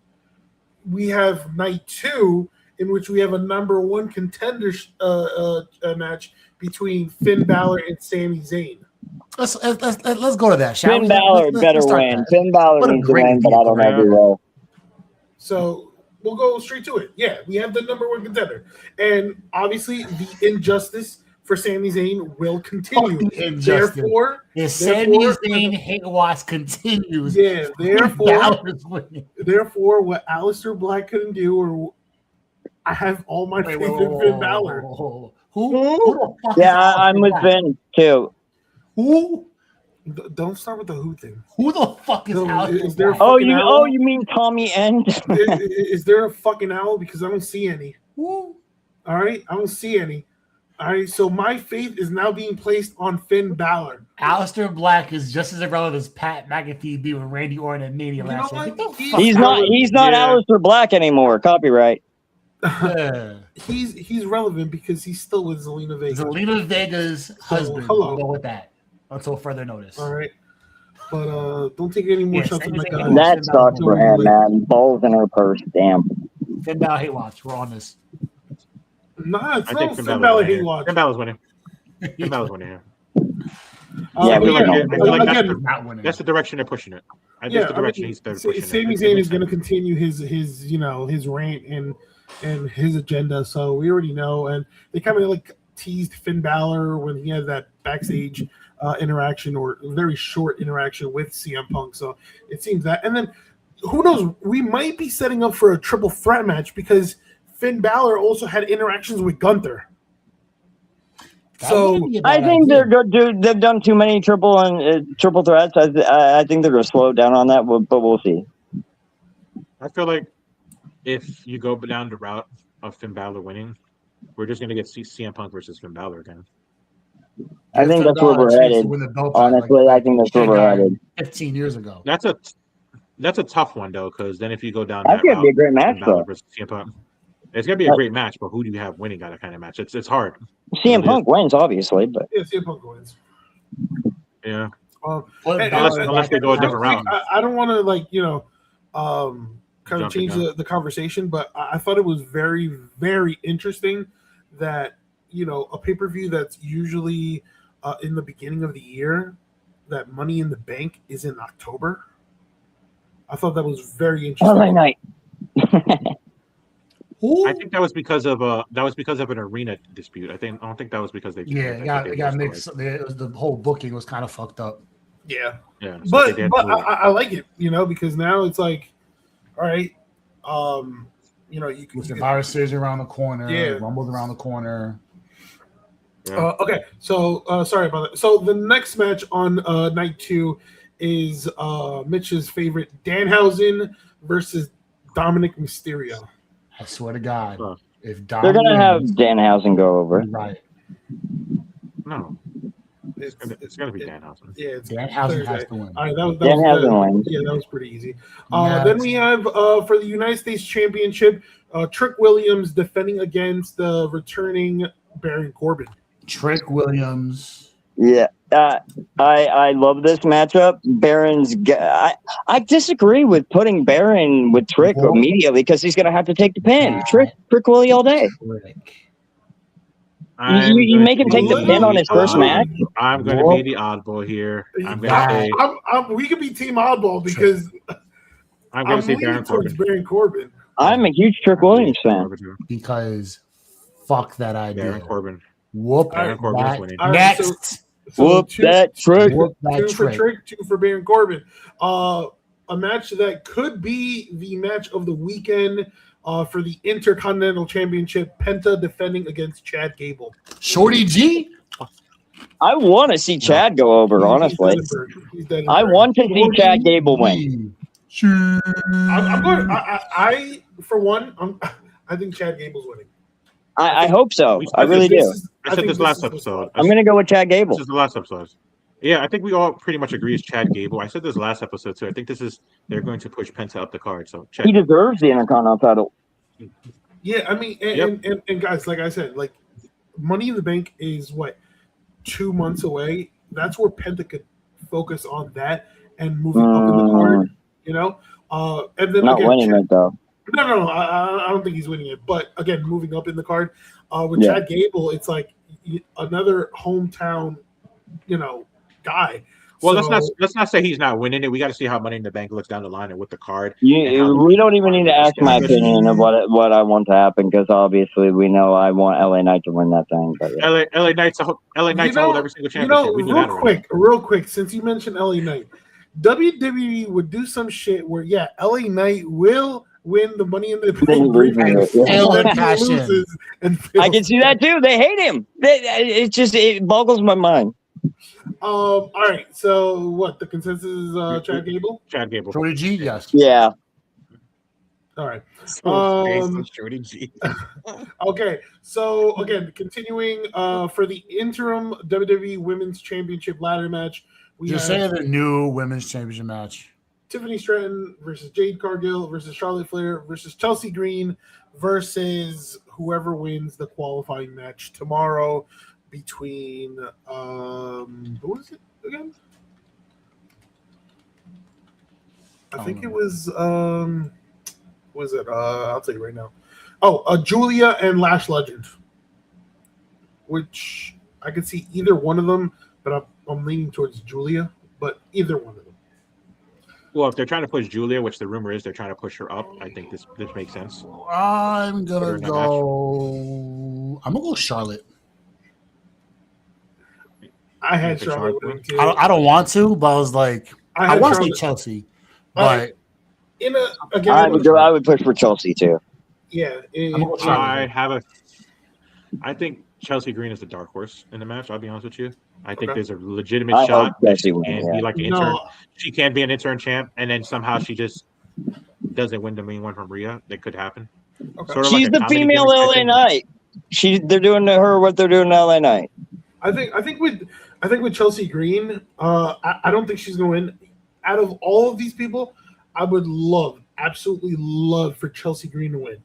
we have night 2, in which we have a number 1 contender match between Finn Balor and Sami Zayn. Let's go to that. Finn Balor better win. Finn Balor needs to win, but I don't know if he will. So we'll go straight to it. Yeah, we have the number 1 contender, and obviously the injustice for Sami Zayn will continue. Therefore, Sami Zayn hate watch continues. Yeah, therefore, what Aleister Black couldn't do, or I have all my faith in Finn Balor. Who the fuck yeah, I'm with Finn too. Who? Don't start with the who thing. Who the fuck is Aleister Black? Oh, you mean Tommy End? is there a fucking owl? Because I don't see any. Who? All right, I don't see any. All right, so my faith is now being placed on Finn Balor. Aleister Black is just as irrelevant as Pat McAfee be with Randy Orton and Mania last year. He's not Aleister Black anymore. Copyright. He's relevant because he's still with Zelina Vega. Zelina Vega's husband. Hello. We'll go with that until further notice. All right. But don't take any more shots at my guy. That sucks for him, man. Balls in her purse. Damn. Finn Balor hate watch. We're on this. Nah, it's not Finn Balor hate watch. Finn Balor's winning. Finn Balor's winning here. That's the direction they're pushing it. That's the direction he's pushing Sami Zayn is going to continue his rant and his agenda. So we already know, and they kind of like teased Finn Balor when he had that backstage interaction or very short interaction with CM Punk. So it seems that, and then who knows? We might be setting up for a triple threat match because Finn Balor also had interactions with Gunther. So I think they've done too many triple threats. I think they're going to slow down on that, but we'll see. I feel like if you go down the route of Finn Balor winning, we're just going to get CM Punk versus Finn Balor again. I think that's where we're headed. Honestly, I think that's where we're headed. 15 years ago. That's a tough one though, because then if you go down that route, be a great match though. CM Punk, it's gonna be a great match, but who do you have winning that kind of match? It's hard. CM Punk wins, obviously, but CM Punk wins. Yeah. Unless they go a different route. I don't want to kind of change the conversation, but I thought it was very, very interesting that a pay-per-view that's usually in the beginning of the year, that Money in the Bank is in October. I thought that was very interesting. LA Night. I think that was because of an arena dispute. I don't think that was because they got mixed. The whole booking was kind of fucked up. Yeah. So but I like it, because now it's like, all right, you can with the virus series around the corner, Rumble's around the corner. Yeah. Okay, so sorry about that. So the next match on night 2 is Mitch's favorite, Danhausen versus Dominic Mysterio. I swear to God, if they're gonna have Danhausen go over, right? No, it's gonna be Danhausen. Yeah, it's Danhausen has to win. All right, that was that was pretty easy. Then we have for the United States Championship, Trick Williams defending against the returning Baron Corbin. Trick Williams. Yeah, I love this matchup. Baron's. I disagree with putting Baron with Trick immediately because he's going to have to take the pin. Trick Willie all day. You make him take the pin on his first match. I'm going to be the oddball here. I'm going to say we could be team oddball because I'm going to say Baron Corbin. I'm a huge Trick Williams fan because fuck that idea. Baron Corbin. Whoop Baron Corbin's winning. Next. Whoop that Trick. Two for Trick, 2 for Baron Corbin. A match that could be the match of the weekend for the Intercontinental Championship. Penta defending against Chad Gable. Shorty G. I want to see Chad go over, honestly. I want to see Chad Gable win. I'm going. I think Chad Gable's winning. I hope so. I really do. I said this last episode. I'm going to go with Chad Gable. This is the last episode. Yeah, I think we all pretty much agree it's Chad Gable. I said this last episode too. I think they're going to push Penta up the card. So he deserves the Intercontinental title. Yeah, I mean, and guys, like I said, like Money in the Bank is what 2 months away. That's where Penta could focus on that and moving up in the card. You know, and then not again, winning it though. No, I don't think he's winning it. But again, moving up in the card with Chad Gable, it's like another hometown, guy. Well, let's not say he's not winning it. We got to see how Money in the Bank looks down the line and with the card. We don't even need to ask my opinion of what I want to happen because obviously we know I want LA Knight to win that thing. But LA Knight's hold every single championship. Real quick, since you mentioned LA Knight, WWE would do some shit where LA Knight will win the Money in the Bank. I can see that too. They hate him. It boggles my mind. All right. So what the consensus is? Chad Gable. Chad Gable. Shorty G. Yes. Yeah. All right. Shorty G. Okay. So again, continuing for the interim WWE Women's Championship ladder match, we just say the new Women's Championship match. Tiffany Stratton versus Jade Cargill versus Charlotte Flair versus Chelsea Green versus whoever wins the qualifying match tomorrow between who is it again? I think it was was it I'll tell you right now. Julia and Lash Legend. Which I could see either one of them, but I'm leaning towards Julia, but either one of them. Well, if they're trying to push Julia, which the rumor is they're trying to push her up, I think this makes sense. I'm gonna go Charlotte. I had Charlotte winning too. I don't want to, but I was like, I want to say Chelsea, but I would push for Chelsea too. Yeah, I think Chelsea Green is the dark horse in the match. I'll be honest with you. I think there's a legitimate shot that she can be like an intern. She can be an intern champ, and then somehow she just doesn't win the main one from Rhea. That could happen. Okay. Sort of she's the female LA Knight. They're doing to her what they're doing to LA Knight. I think with Chelsea Green, I don't think she's going to win. Out of all of these people, I would absolutely love for Chelsea Green to win.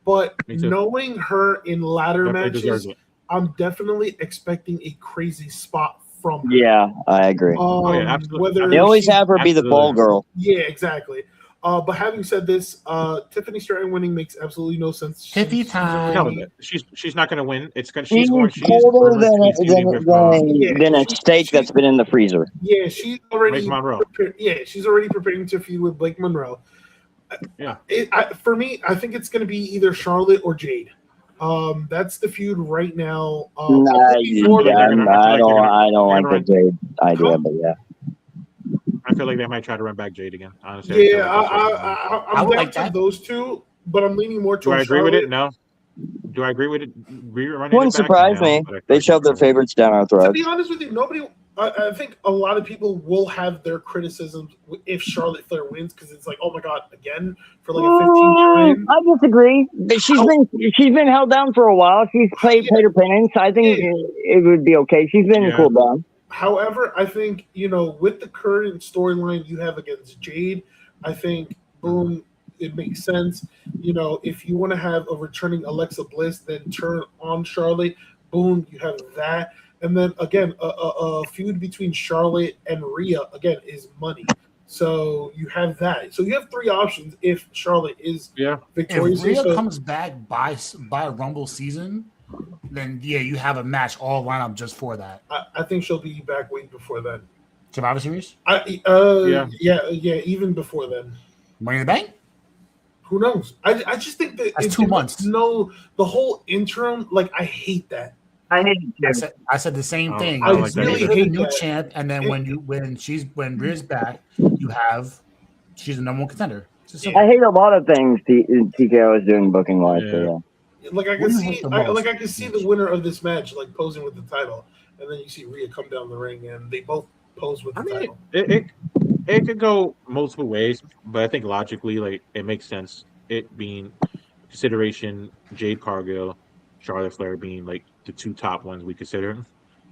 But knowing her in ladder matches, I'm definitely expecting a crazy spot from her. Yeah, I agree. Absolutely. They always have her be the ball girl. Yeah, exactly. But having said this, Tiffany Stratton winning makes absolutely no sense. Tiffy time. She's not going to win. She's colder than a steak that's been in the freezer. Yeah, she's already preparing to feud with Blake Monroe. Yeah. For me, I think it's going to be either Charlotte or Jade. That's the feud right now. I don't like the Jade idea, but yeah. I feel like they might try to run back Jade again. Honestly, I'm down for those two, but I'm leaning more towards. Do I agree with it? No. Do I agree with it? Wouldn't surprise me. They shoved their favorites down our throats. To be honest with you, I think a lot of people will have their criticisms if Charlotte Flair wins because it's like, oh my god, again for like a 15-year win. I disagree. She's been held down for a while. She's paid her penance. I think it would be okay. She's been cooled down. However, I think with the current storyline you have against Jade, I think boom, it makes sense. If you want to have a returning Alexa Bliss, then turn on Charlotte. Boom, you have that. And then again, a feud between Charlotte and Rhea again is money. So you have that. So you have three options if Charlotte is victorious. If Rhea comes back by Rumble season, then you have a match all lined up just for that. I think she'll be back way before then. Survivor Series? Even before then. Money in the Bank? Who knows? I just think that it's 2 months. No, the whole interim, I hate that. I hate it. I said the same thing. I really hate a new champ, and then when Rhea's back, she's the number one contender. I hate a lot of things TKO is doing booking wise. So I can see the winner of this match posing with the title, and then you see Rhea come down the ring, and they both pose with the title. It could go multiple ways, but I think logically, it makes sense. It being consideration Jade Cargill, Charlotte Flair being the two top ones we consider,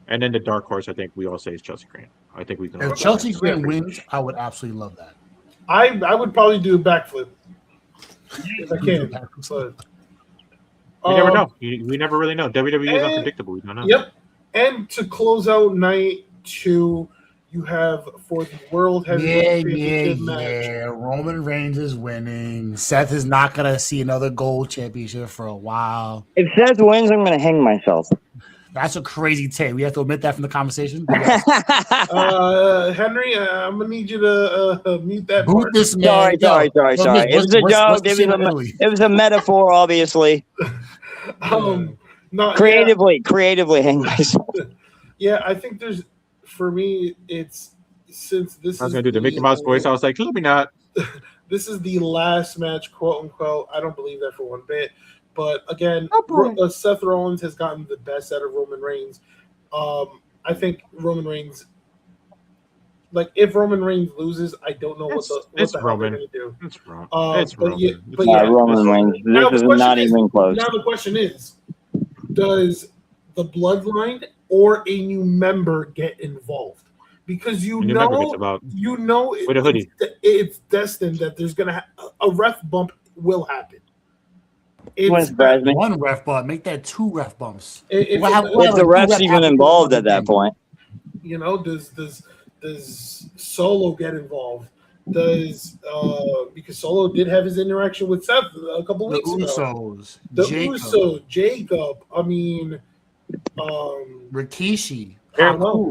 and then the dark horse I think we all say is Chelsea Green. I think we can. If Chelsea Green wins, I would absolutely love that. I would probably do a backflip if I can. But, we never know. We never really know. WWE is unpredictable. We don't know. Yep. And to close out night 2, you have for the World Heavyweight Championship match. Roman Reigns is winning. Seth is not going to see another gold championship for a while. If Seth wins, I'm going to hang myself. That's a crazy take. We have to omit that from the conversation. Yes. Henry, I'm going to need you to mute that part. This man. Sorry. It was a joke. It was a metaphor, obviously. Creatively hang myself. Yeah, I think there's, for me, it's since this. I was gonna do the Mickey Mouse voice. I was like, let me not. This is the last match, quote unquote. I don't believe that for one bit. But again, Seth Rollins has gotten the best out of Roman Reigns. I think Roman Reigns. Like, if Roman Reigns loses, I don't know what the hell they're going to do. It's wrong. Roman Reigns. This is not even close. Now the question is, does the Bloodline or a new member get involved? Because with a hoodie. It's destined that there's going to a ref bump will happen. One ref bump. Make that 2 ref bumps. If the ref's even involved at that point. You know, does Solo get involved? Does because Solo did have his interaction with Seth a couple weeks ago. The Jacob. I mean, Rikishi. Well,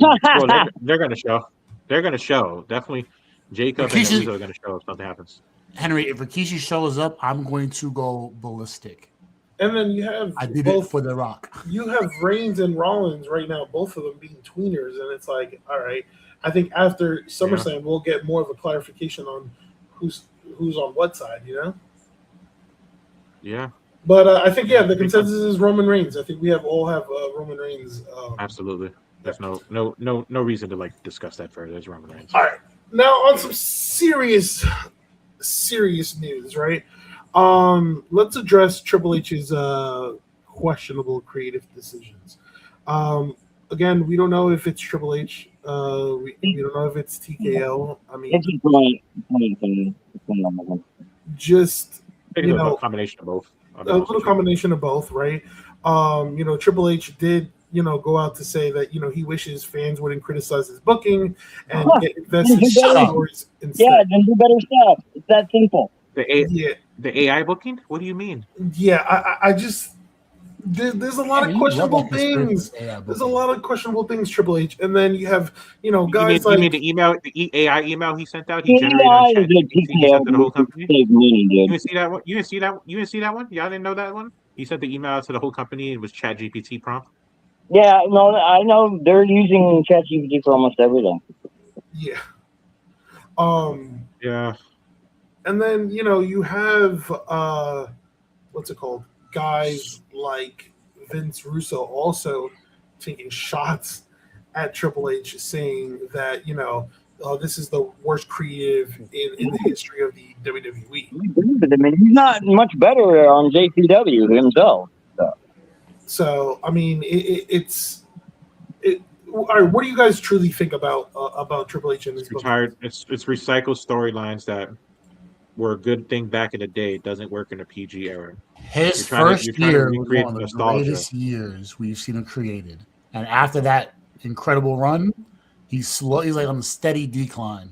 they're going to show. They're going to show. Definitely, Jacob and Uso are going to show if something happens. Henry, if Rikishi shows up, I'm going to go ballistic. And then you have it for The Rock. You have Reigns and Rollins right now, both of them being tweeners, and it's like, all right. I think after SummerSlam, we'll get more of a clarification on who's on what side, you know? Yeah. But I think, the consensus is Roman Reigns. I think we all have Roman Reigns. Absolutely. There's no reason to discuss that further. There's Roman Reigns. All right. Now on some serious news, right? Let's address Triple H's questionable creative decisions. Again, we don't know if it's Triple H. We don't know if it's TKO. I mean, just a combination of both. A little combination of both, right? Triple H did, go out to say that he wishes fans wouldn't criticize his booking and get invested in stories instead. Yeah, then do better stuff. It's that simple. The AI booking? What do you mean? Yeah, I just. There's a lot of questionable things. There's a lot of questionable things, Triple H, and then you have guys you mean the email, the AI email he sent out? He generated to the whole company. You didn't see that one? You didn't see that one? Y'all didn't know that one? He sent the email to the whole company. It was ChatGPT prompt. Yeah, no, I know they're using ChatGPT for almost everything. Yeah. Yeah. And then you have what's it called? Guys like Vince Russo also taking shots at Triple H, saying that this is the worst creative in the history of the WWE. I mean, he's not much better on JCW himself. So I mean, it's. All right, what do you guys truly think about Triple H and his book? It's recycled storylines that were a good thing back in the day. It doesn't work in the PG era. His first year was one of the greatest years we've seen him created, and after that incredible run, he's like on a steady decline.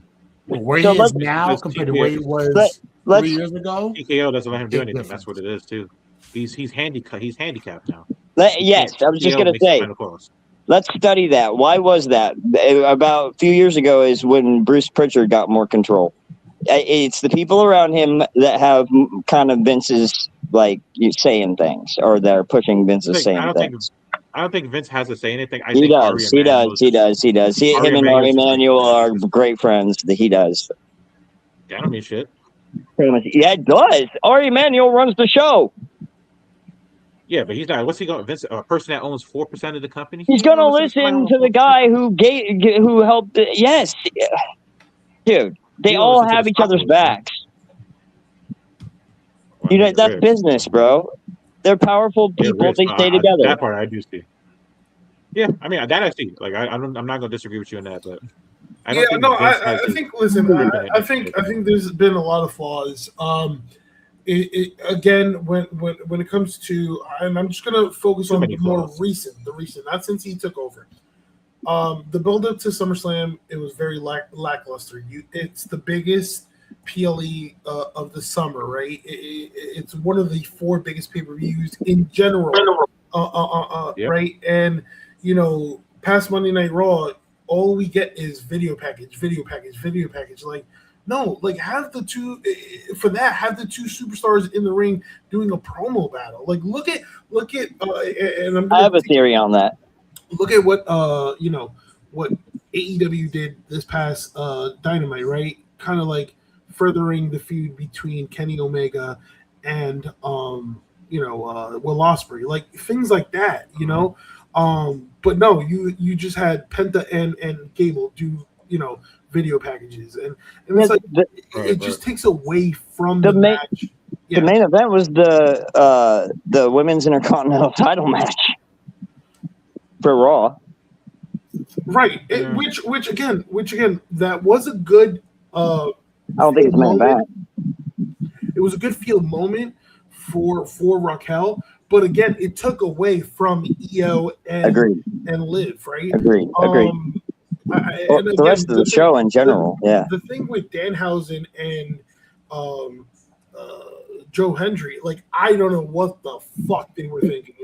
But where he is now compared to where he was 3 years ago, TKO doesn't let him do anything. That's what it is too. He's handicapped. He's handicapped now. Yes, I was just going to say. Let's study that. Why was that? About a few years ago is when Bruce Pritchard got more control. It's the people around him that have kind of Vince's saying things, or they're pushing Vince's saying things. I don't think Vince has to say anything. He does. Him and Ari Emanuel are great friends. He does. Yeah, I don't mean shit. Pretty much. Yeah, it does. Ari Emanuel runs the show. Yeah, but he's not. What's he going? Vince, a person that owns 4% of the company. He's going to listen to the guy who helped. Yes, dude. They all have each other's backs. Well, that's business, bro. They're powerful people. They stay together. That part I do see. Yeah, I mean that I see. I'm not going to disagree with you on that, but I don't think Vince has I think. Listen, I think there's been a lot of flaws. Again, when it comes to, and I'm just gonna focus on the more recent, not since he took over. The build up to SummerSlam, it was very lackluster. It's the biggest PLE of the summer, right? It's one of the 4 biggest pay-per-views in general, yep. Right? And past Monday Night Raw, all we get is video package. Like, no, like have the two superstars in the ring doing a promo battle. Like, look at, and I have a theory on that. Look at what what AEW did this past Dynamite, right? Kind of like furthering the feud between Kenny Omega and Will Ospreay, like things like that, But no, you just had Penta and Gable do video packages, and it's like it just takes away from the match. The main event was the women's Intercontinental title match for Raw, right? Which again, that was a good. I don't think it's main event. It was a good field moment for Raquel, but again, it took away from Io and Liv, right? Agreed. The rest of the show in general, the thing with Danhausen and Joe Hendry, like I don't know what the fuck they were thinking.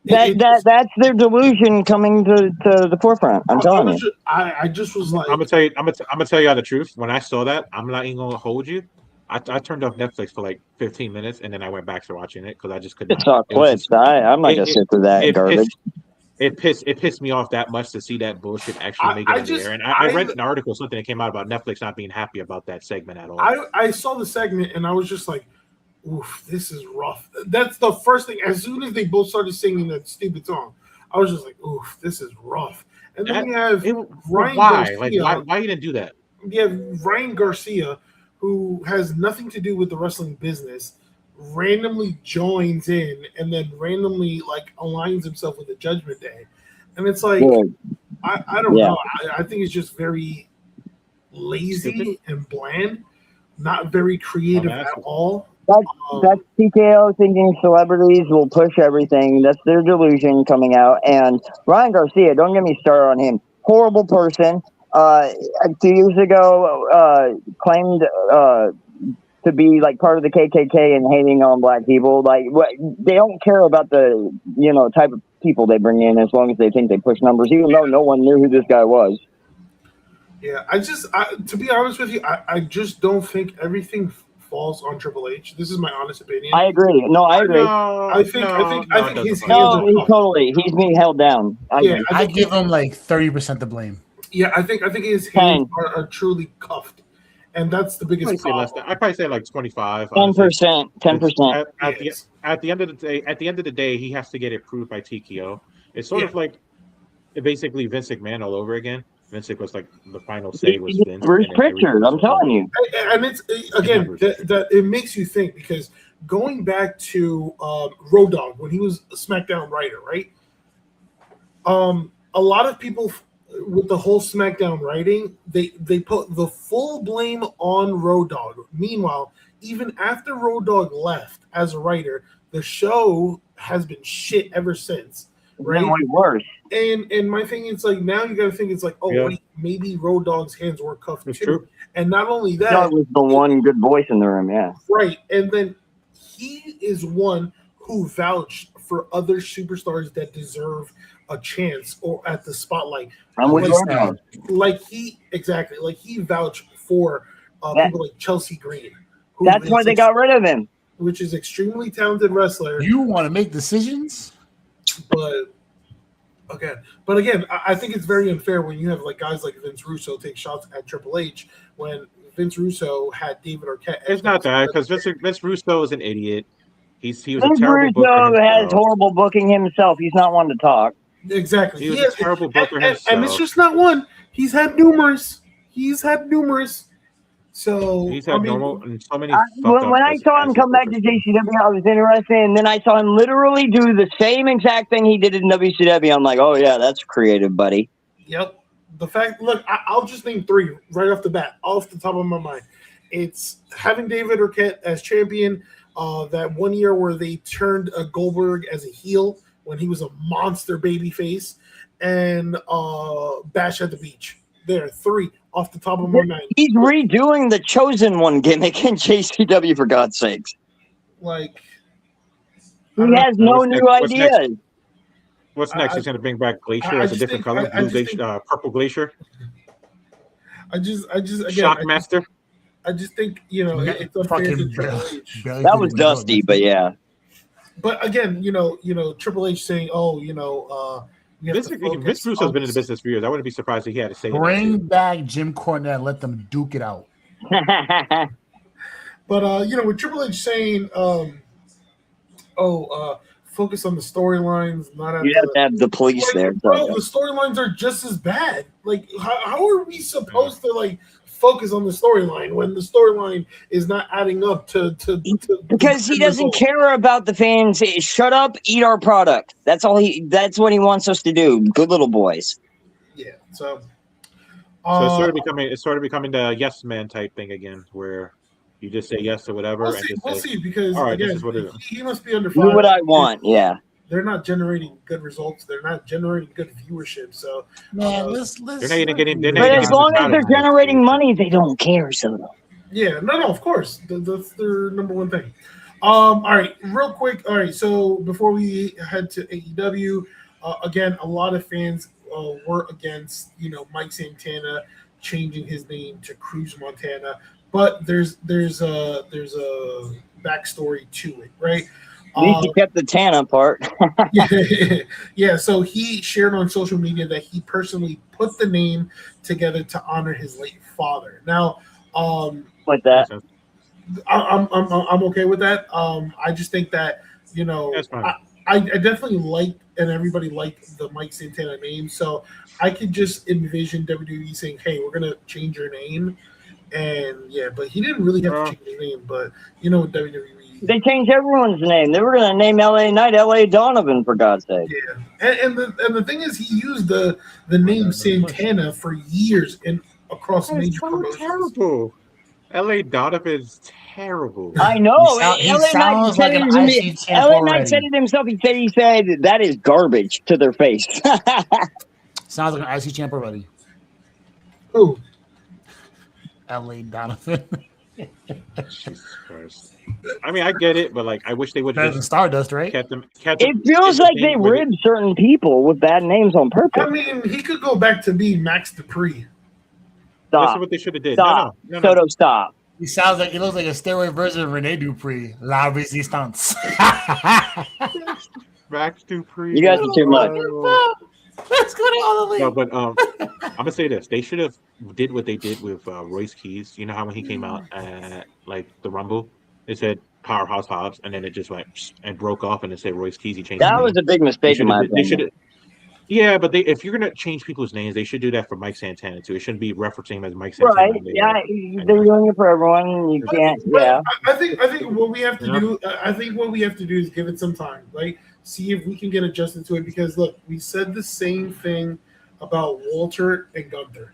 That's their delusion coming to the forefront. I'm telling you. I just was like, I'm gonna tell you the truth. When I saw that, I'm not even gonna hold you. I turned off Netflix for like 15 minutes, and then I went back to watching it because I just couldn't. It's all clips. I'm not gonna sit through that garbage. It pissed me off that much to see that bullshit actually make it in there. And I read an article, something that came out about Netflix not being happy about that segment at all. I saw the segment and I was just like, oof, this is rough. That's the first thing. As soon as they both started singing that stupid song, I was just like, oof, this is rough. And then we have Ryan Garcia. Like, why you didn't do that? We have Ryan Garcia, who has nothing to do with the wrestling business, randomly joins in and then randomly like aligns himself with the Judgment Day. And it's like, I don't know. I think it's just very lazy and bland, not very creative at all. That's TKO thinking celebrities will push everything. That's their delusion coming out. And Ryan Garcia, don't get me started on him. Horrible person. 2 years ago, claimed to be like part of the KKK and hating on black people. Like, they don't care about the type of people they bring in as long as they think they push numbers, even though no one knew who this guy was. Yeah, to be honest with you, I just don't think everything falls on Triple H. This is my honest opinion. I agree. No, I agree. I think his hands are he's being held down. I give him like 30% the blame. Yeah, I think his hands are truly cuffed, and that's the biggest problem. I'd probably say like 25. 10%. 10%. At the end of the day, he has to get it proved by TKO. It's sort of like basically Vince McMahon all over again. Vince was like the final say was Vince. Bruce Pritchard, I'm telling you. And it's again that it makes you think, because going back to Road Dogg when he was a SmackDown writer, right? A lot of people with the whole SmackDown writing, they put the full blame on Road Dogg. Meanwhile, even after Road Dogg left as a writer, the show has been shit ever since. Right? Worse. And my thing is like, now you got to think it's like, wait, maybe Road Dogg's hands were cuffed too. True. And not only that, Dogg was the one good voice in the room, right. And then he is one who vouched for other superstars that deserve a chance or at the spotlight. Like he vouched for people like Chelsea Green. That's why they got rid of him. Which is extremely talented wrestler. You want to make decisions? But again, I think it's very unfair when you have like guys like Vince Russo take shots at Triple H when Vince Russo had David Arquette. It's not that, because Vince Russo is an idiot. He was Vince a terrible Russo has horrible booking himself. He's not one to talk. Exactly. He was a terrible booker himself. And it's just not one. He's had numerous. So he's had normal and so many. When I saw him come back to JCW, I was interested, and then I saw him literally do the same exact thing he did in WCW. I'm like, oh yeah, that's creative, buddy. Yep. the fact. Look, I'll just name 3 right off the bat, off the top of my mind. It's having David Arquette as champion. That 1 year where they turned Goldberg as a heel when he was a monster babyface, and Bash at the Beach. There, 3 off the top of my mind. He's redoing the Chosen One gimmick in JCW, for God's sakes. Like, he has no new ideas. What's next? He's going to bring back Glacier as a different color, purple Glacier. I just again, Shockmaster. I just think it's unfair to Triple H. That was Dusty, but yeah. But again, Triple H saying, Vince Russo has been in the business for years. I wouldn't be surprised if he had to say bring back Jim Cornette and let them duke it out. But with Triple H saying, focus on the storylines, not you have to have the police there. Bro, the storylines are just as bad. Like, how are we supposed to focus on the storyline when the storyline is not adding up to because he doesn't care about the fans. Shut up, eat our product. That's all that's what he wants us to do. Good little boys. Yeah. So it's sort of becoming the yes man type thing again, where you just say yes or whatever. We'll see because all right, again, this is what it is. He must be under fire. Do what I want. Yeah. They're not generating good results. They're not generating good viewership. So, man, but as long as they're generating money, they don't care. So, yeah, no, of course, that's their number one thing. All right, real quick. All right, so before we head to AEW, again, a lot of fans were against Mike Santana changing his name to Cruz Montana, but there's a backstory to it, right? At least he kept the Tana part. Yeah, so he shared on social media that he personally put the name together to honor his late father. Now, like that, I'm okay with that. I just think that I definitely liked and everybody liked the Mike Santana name, so I could just envision WWE saying, "Hey, we're gonna change your name," and but he didn't really have to change his name. But WWE. They changed everyone's name. They were going to name LA Knight LA Donovan, for God's sake. Yeah, and the thing is, he used the name Santana for years and across major promotions. Terrible. LA Donovan's terrible. I know. LA Knight said it himself. He said that is garbage to their face. Sounds like an IC champ already. Who? LA Donovan. Jesus Christ. I mean, I get it, but I wish they would have Stardust, right? It feels like they ribbed certain people with bad names on purpose. I mean, he could go back to being Max Dupree. Stop. That's what they should have did. Stop. No. Soto, stop. He looks like a steroid version of Rene Dupree. La Resistance. Max Dupree. You guys are too much. Let's go to all the league. No, but I'm gonna say this: they should have did what they did with Royce Keys. You know how when he came out at the Rumble, they said Powerhouse Hobbs, and then it just went and broke off, and it said Royce Keys. He changed. That was a big mistake in my opinion. Yeah, but if you're gonna change people's names, they should do that for Mike Santana too. It shouldn't be referencing him as Mike Santana. Right? Yeah, they're doing it for everyone. You can't. Yeah. I think what we have to do. I think what we have to do is give it some time, right? See if we can get adjusted to it. Because look, we said the same thing about Walter and Gunther.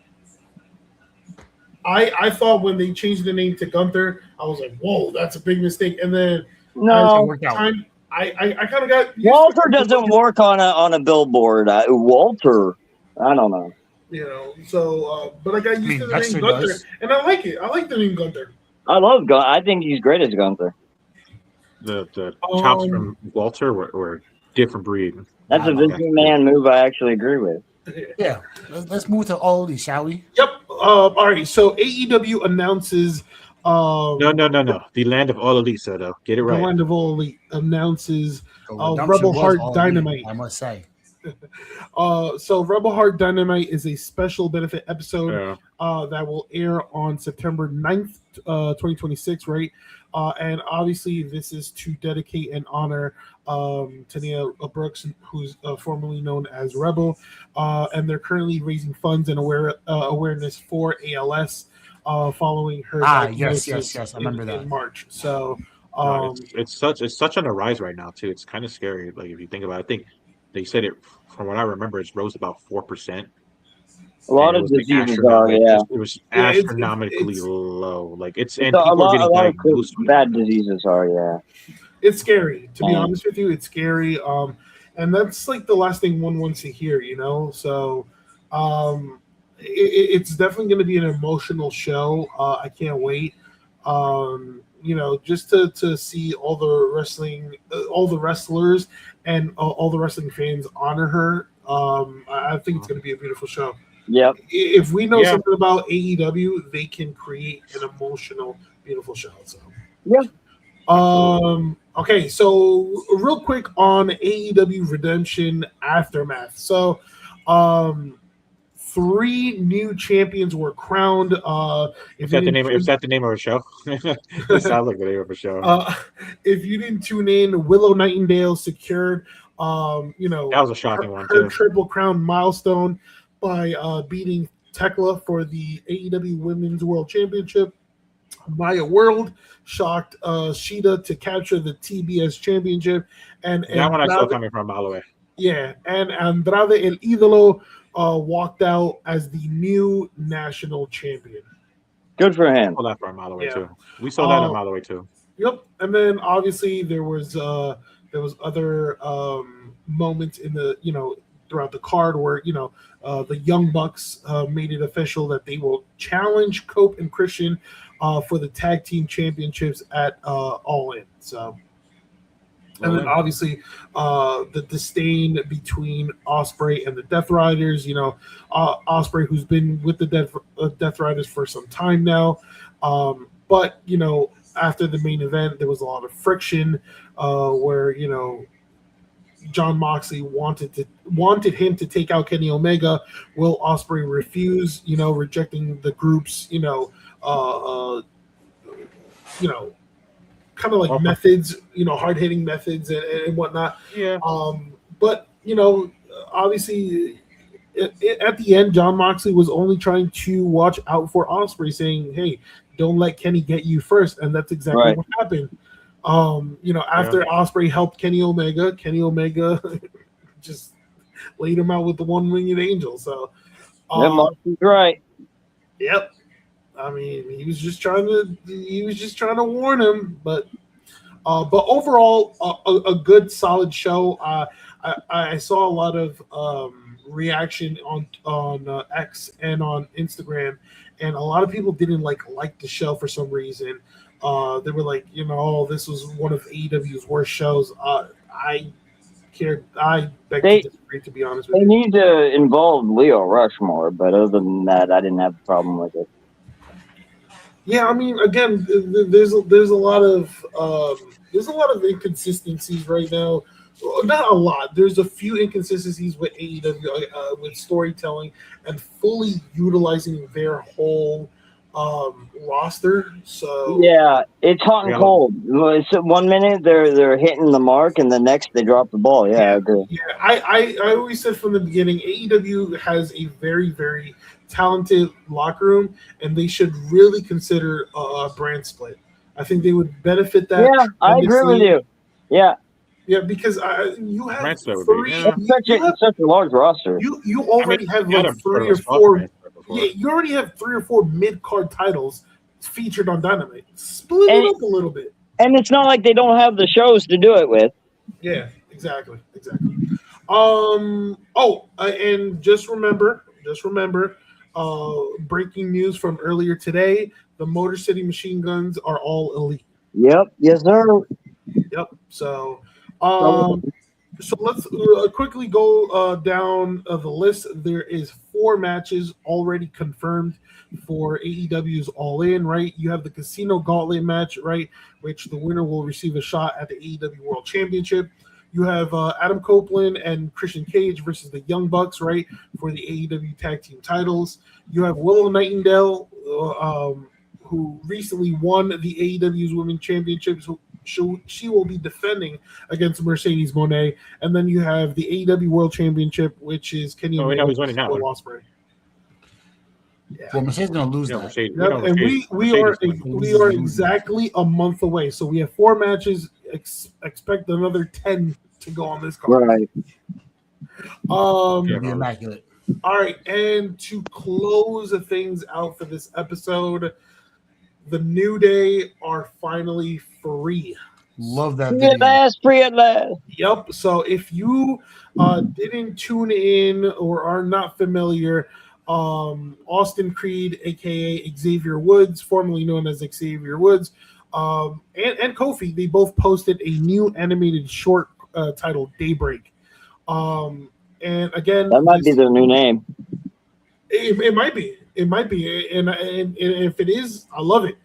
I thought when they changed the name to Gunther, I was like, "Whoa, that's a big mistake." And then I kind of got Walter doesn't work on a billboard. Walter, I don't know. But I got used to the name Gunther, and I like it. I like the name Gunther. I love Gunther. I think he's great as Gunther. The chops from Walter were a different breed. That's a Vince McMahon move I actually agree with. Yeah. Let's move to all these, shall we? Yep. All right. So AEW announces. No. The land of all elite, though. Get it right. The land of all elite announces Rebel Heart Dynamite. I must say. So Rebel Heart Dynamite is a special benefit episode that will air on September 9th, 2026, right? And obviously this is to dedicate and honor Tania Brooks, who's formerly known as Rebel, and they're currently raising funds and awareness for ALS following her diagnosis yes, I remember that in March. So it's such on the rise right now too. It's kind of scary. If you think about it, I think they said it from what I remember, it's rose about 4%. A lot of diseases are, it was astronomically low. Like and people are getting diagnosed. Bad diseases are, It's scary, to be honest with you. It's scary. And that's like the last thing one wants to hear, you know. So, it's definitely going to be an emotional show. I can't wait. You know, just to see all the wrestlers, and all the wrestling fans honor her. I think it's going to be a beautiful show. Yep. If we know something about AEW, they can create an emotional, beautiful show. So. Yeah. Okay, so real quick on AEW Redemption Aftermath. So, 3 new champions were crowned. Is that the name of a show? It sounds like the name of a show. If you didn't tune in, Willow Nightingale secured, that was a shocking one her too. Triple Crown milestone by beating Tekla for the AEW Women's World Championship. Maya World shocked Shida to capture the TBS Championship, and that one I saw coming from a mile away. Yeah, and Andrade El Idolo walked out as the new national champion. Good for him. We saw that from a mile away too. We saw that a mile away too. Yep, and then obviously there was other moments in the throughout the card where the Young Bucks made it official that they will challenge Cope and Christian for the tag team championships at All In. So, and then obviously the disdain between Ospreay and the Death Riders. Ospreay, who's been with the Death Riders for some time now, but after the main event, there was a lot of friction where John Moxley wanted him to take out Kenny Omega. Will Ospreay refused, rejecting the group's, kind of like methods, hard-hitting methods and whatnot. Yeah. But obviously, at the end, John Moxley was only trying to watch out for Ospreay, saying, "Hey, don't let Kenny get you first," and that's exactly what happened. After Ospreay helped Kenny Omega just laid him out with the one-winged angel. So, Moxley's right. Yep. I mean, he was just trying to warn him, but overall, a good, solid show. I saw a lot of reaction on X and on Instagram, and a lot of people didn't like the show for some reason. They were like, this was one of AEW's worst shows. I beg to disagree, to be honest with you. They need to involve Leo Rush more, but other than that, I didn't have a problem with it. Yeah, I mean, again, there's a lot of inconsistencies right now. Well, not a lot. There's a few inconsistencies with AEW with storytelling and fully utilizing their whole roster. So yeah, it's hot and cold. It's 1 minute they're hitting the mark, and the next they drop the ball. Yeah, I agree. Yeah, I always said from the beginning, AEW has a very, very talented locker room, and they should really consider a brand split. I think they would benefit that. Yeah, I agree with you. Yeah. Yeah, because you have such a large roster. You already have like 3 or 4. Yeah, you already have 3 or 4 mid-card titles featured on Dynamite. Split it up a little bit. And it's not like they don't have the shows to do it with. Yeah, exactly. And just remember, breaking news from earlier today: the Motor City Machine Guns are all elite. Yep. Yes, sir. Yep. So let's quickly go down the list. There is 4 matches already confirmed for AEW's All In, right? You have the Casino Gauntlet match, right, which the winner will receive a shot at the AEW World Championship. You have Adam Copeland and Christian Cage versus the Young Bucks, right, for the AEW Tag Team titles. You have Willow Nightingale, who recently won the AEW's Women's Championships. She will be defending against Mercedes Moné. And then you have the AEW World Championship, which is Kenny Omega who's winning that one. Ospreay. Yeah. Well, Mercedes going to lose that. We are exactly a month away. So we have 4 matches. Expect another 10 to go on this card. Right. It'll be immaculate. All right, and to close things out for this episode, the New Day are finally free. Love that Free video. free at last. Yep. So if you didn't tune in or are not familiar, Austin Creed, aka Xavier Woods, formerly known as Xavier Woods, and Kofi, they both posted a new animated short titled Daybreak. And again, that might be their new name. It might be. It might be. And if it is, I love it.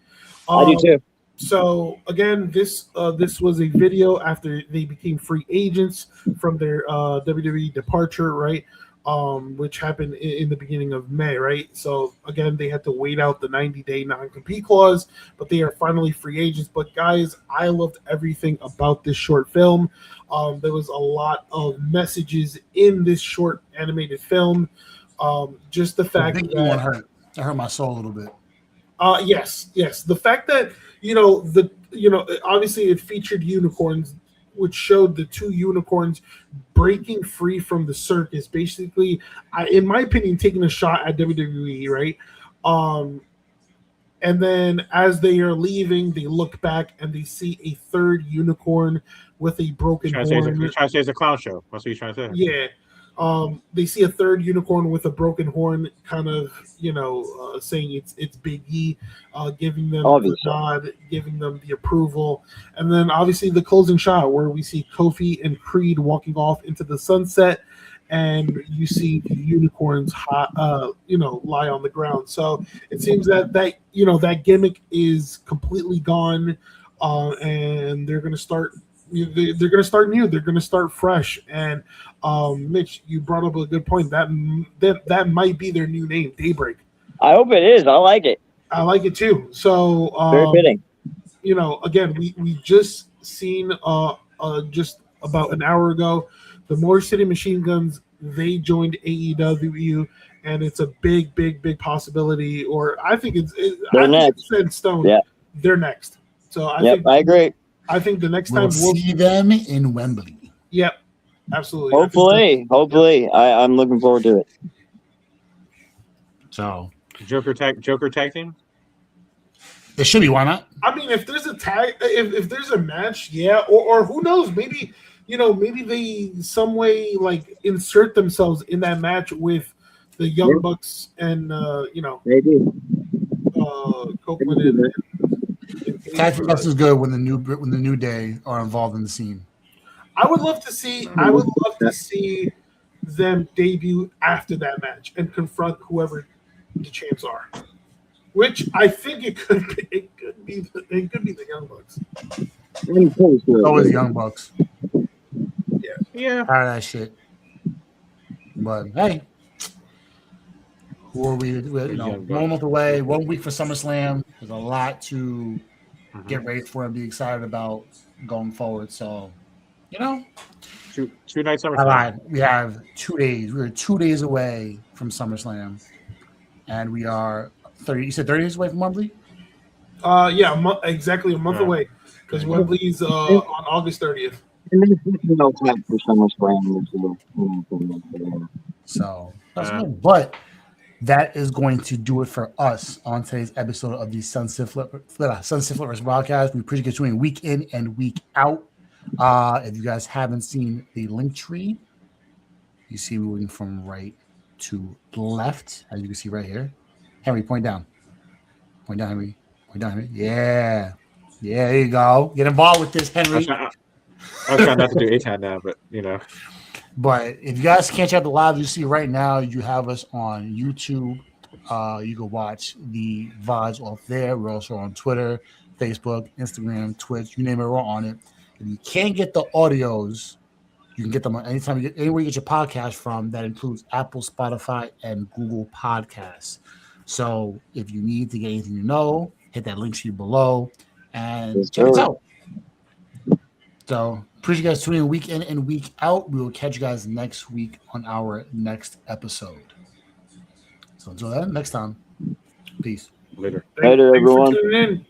I do too. So again, this was a video after they became free agents from their WWE departure, right? Which happened in the beginning of May, right? So again, they had to wait out the 90-day non-compete clause, but they are finally free agents. But guys, I loved everything about this short film. There was a lot of messages in this short animated film. Just the fact that I hurt my soul a little bit. Yes. The fact that obviously it featured unicorns, which showed the two unicorns breaking free from the circus, basically, in my opinion, taking a shot at WWE, right? And then as they are leaving, they look back and they see a third unicorn with a broken horn. You're trying to say it's a clown show. That's what you're trying to say. Yeah. They see a third unicorn with a broken horn, kind of, saying it's Big E, giving them the nod, giving them the approval. And then obviously the closing shot where we see Kofi and Creed walking off into the sunset, and you see the unicorns, lie on the ground. So it seems that gimmick is completely gone, and they're going to start. They're going to start new. They're going to start fresh. And Mitch, you brought up a good point. That might be their new name, Daybreak. I hope it is. I like it. I like it too. So very fitting. Again, we just seen just about an hour ago, the Motor City Machine Guns. They joined AEW, and it's a big possibility. Or I think it's set in stone. Yeah, they're next. So I agree. I think the next time we'll see them in Wembley. Yep, absolutely. Hopefully, I'm looking forward to it. So, Joker tag team. It should be. Why not? I mean, if there's a tag, if there's a match, yeah, or who knows? Maybe maybe they some way like insert themselves in that match with the Young Bucks and maybe Copeland and I think that's as good when the New Day are involved in the scene. I would love to see them debut after that match and confront whoever the champs are. Which I think it could be the Young Bucks. Always Young Bucks. Yeah. Tired of that shit. But hey, who are we? 1 month away, 1 week for SummerSlam. There's a lot to get ready for and be excited about going forward. So, two nights SummerSlam. We have 2 days. We're 2 days away from SummerSlam, and we are 30. You said 30 days away from Wembley? Yeah, exactly a month away, because Wembley's on August 30th. So, but that is going to do it for us on today's episode of the Sunset Flippers broadcast. We appreciate you tuning week in and week out. If you guys haven't seen the link tree, you see we're moving from right to left, as you can see right here. Henry, point down. Point down, Henry. Point down, Henry. Yeah. Yeah, there you go. Get involved with this, Henry. I'm trying not to do A-Time now, but But if you guys can't check out the live you see right now, you have us on YouTube. You can watch the VODs off there. We're also on Twitter, Facebook, Instagram, Twitch. You name it, we're on it. If you can't get the audios, you can get them anytime anywhere you get your podcast from. That includes Apple, Spotify, and Google Podcasts. So if you need to get anything hit that link tree below and check us out. So appreciate you guys tuning in week in and week out. We will catch you guys next week on our next episode. So until then, next time. Peace. Later, everyone.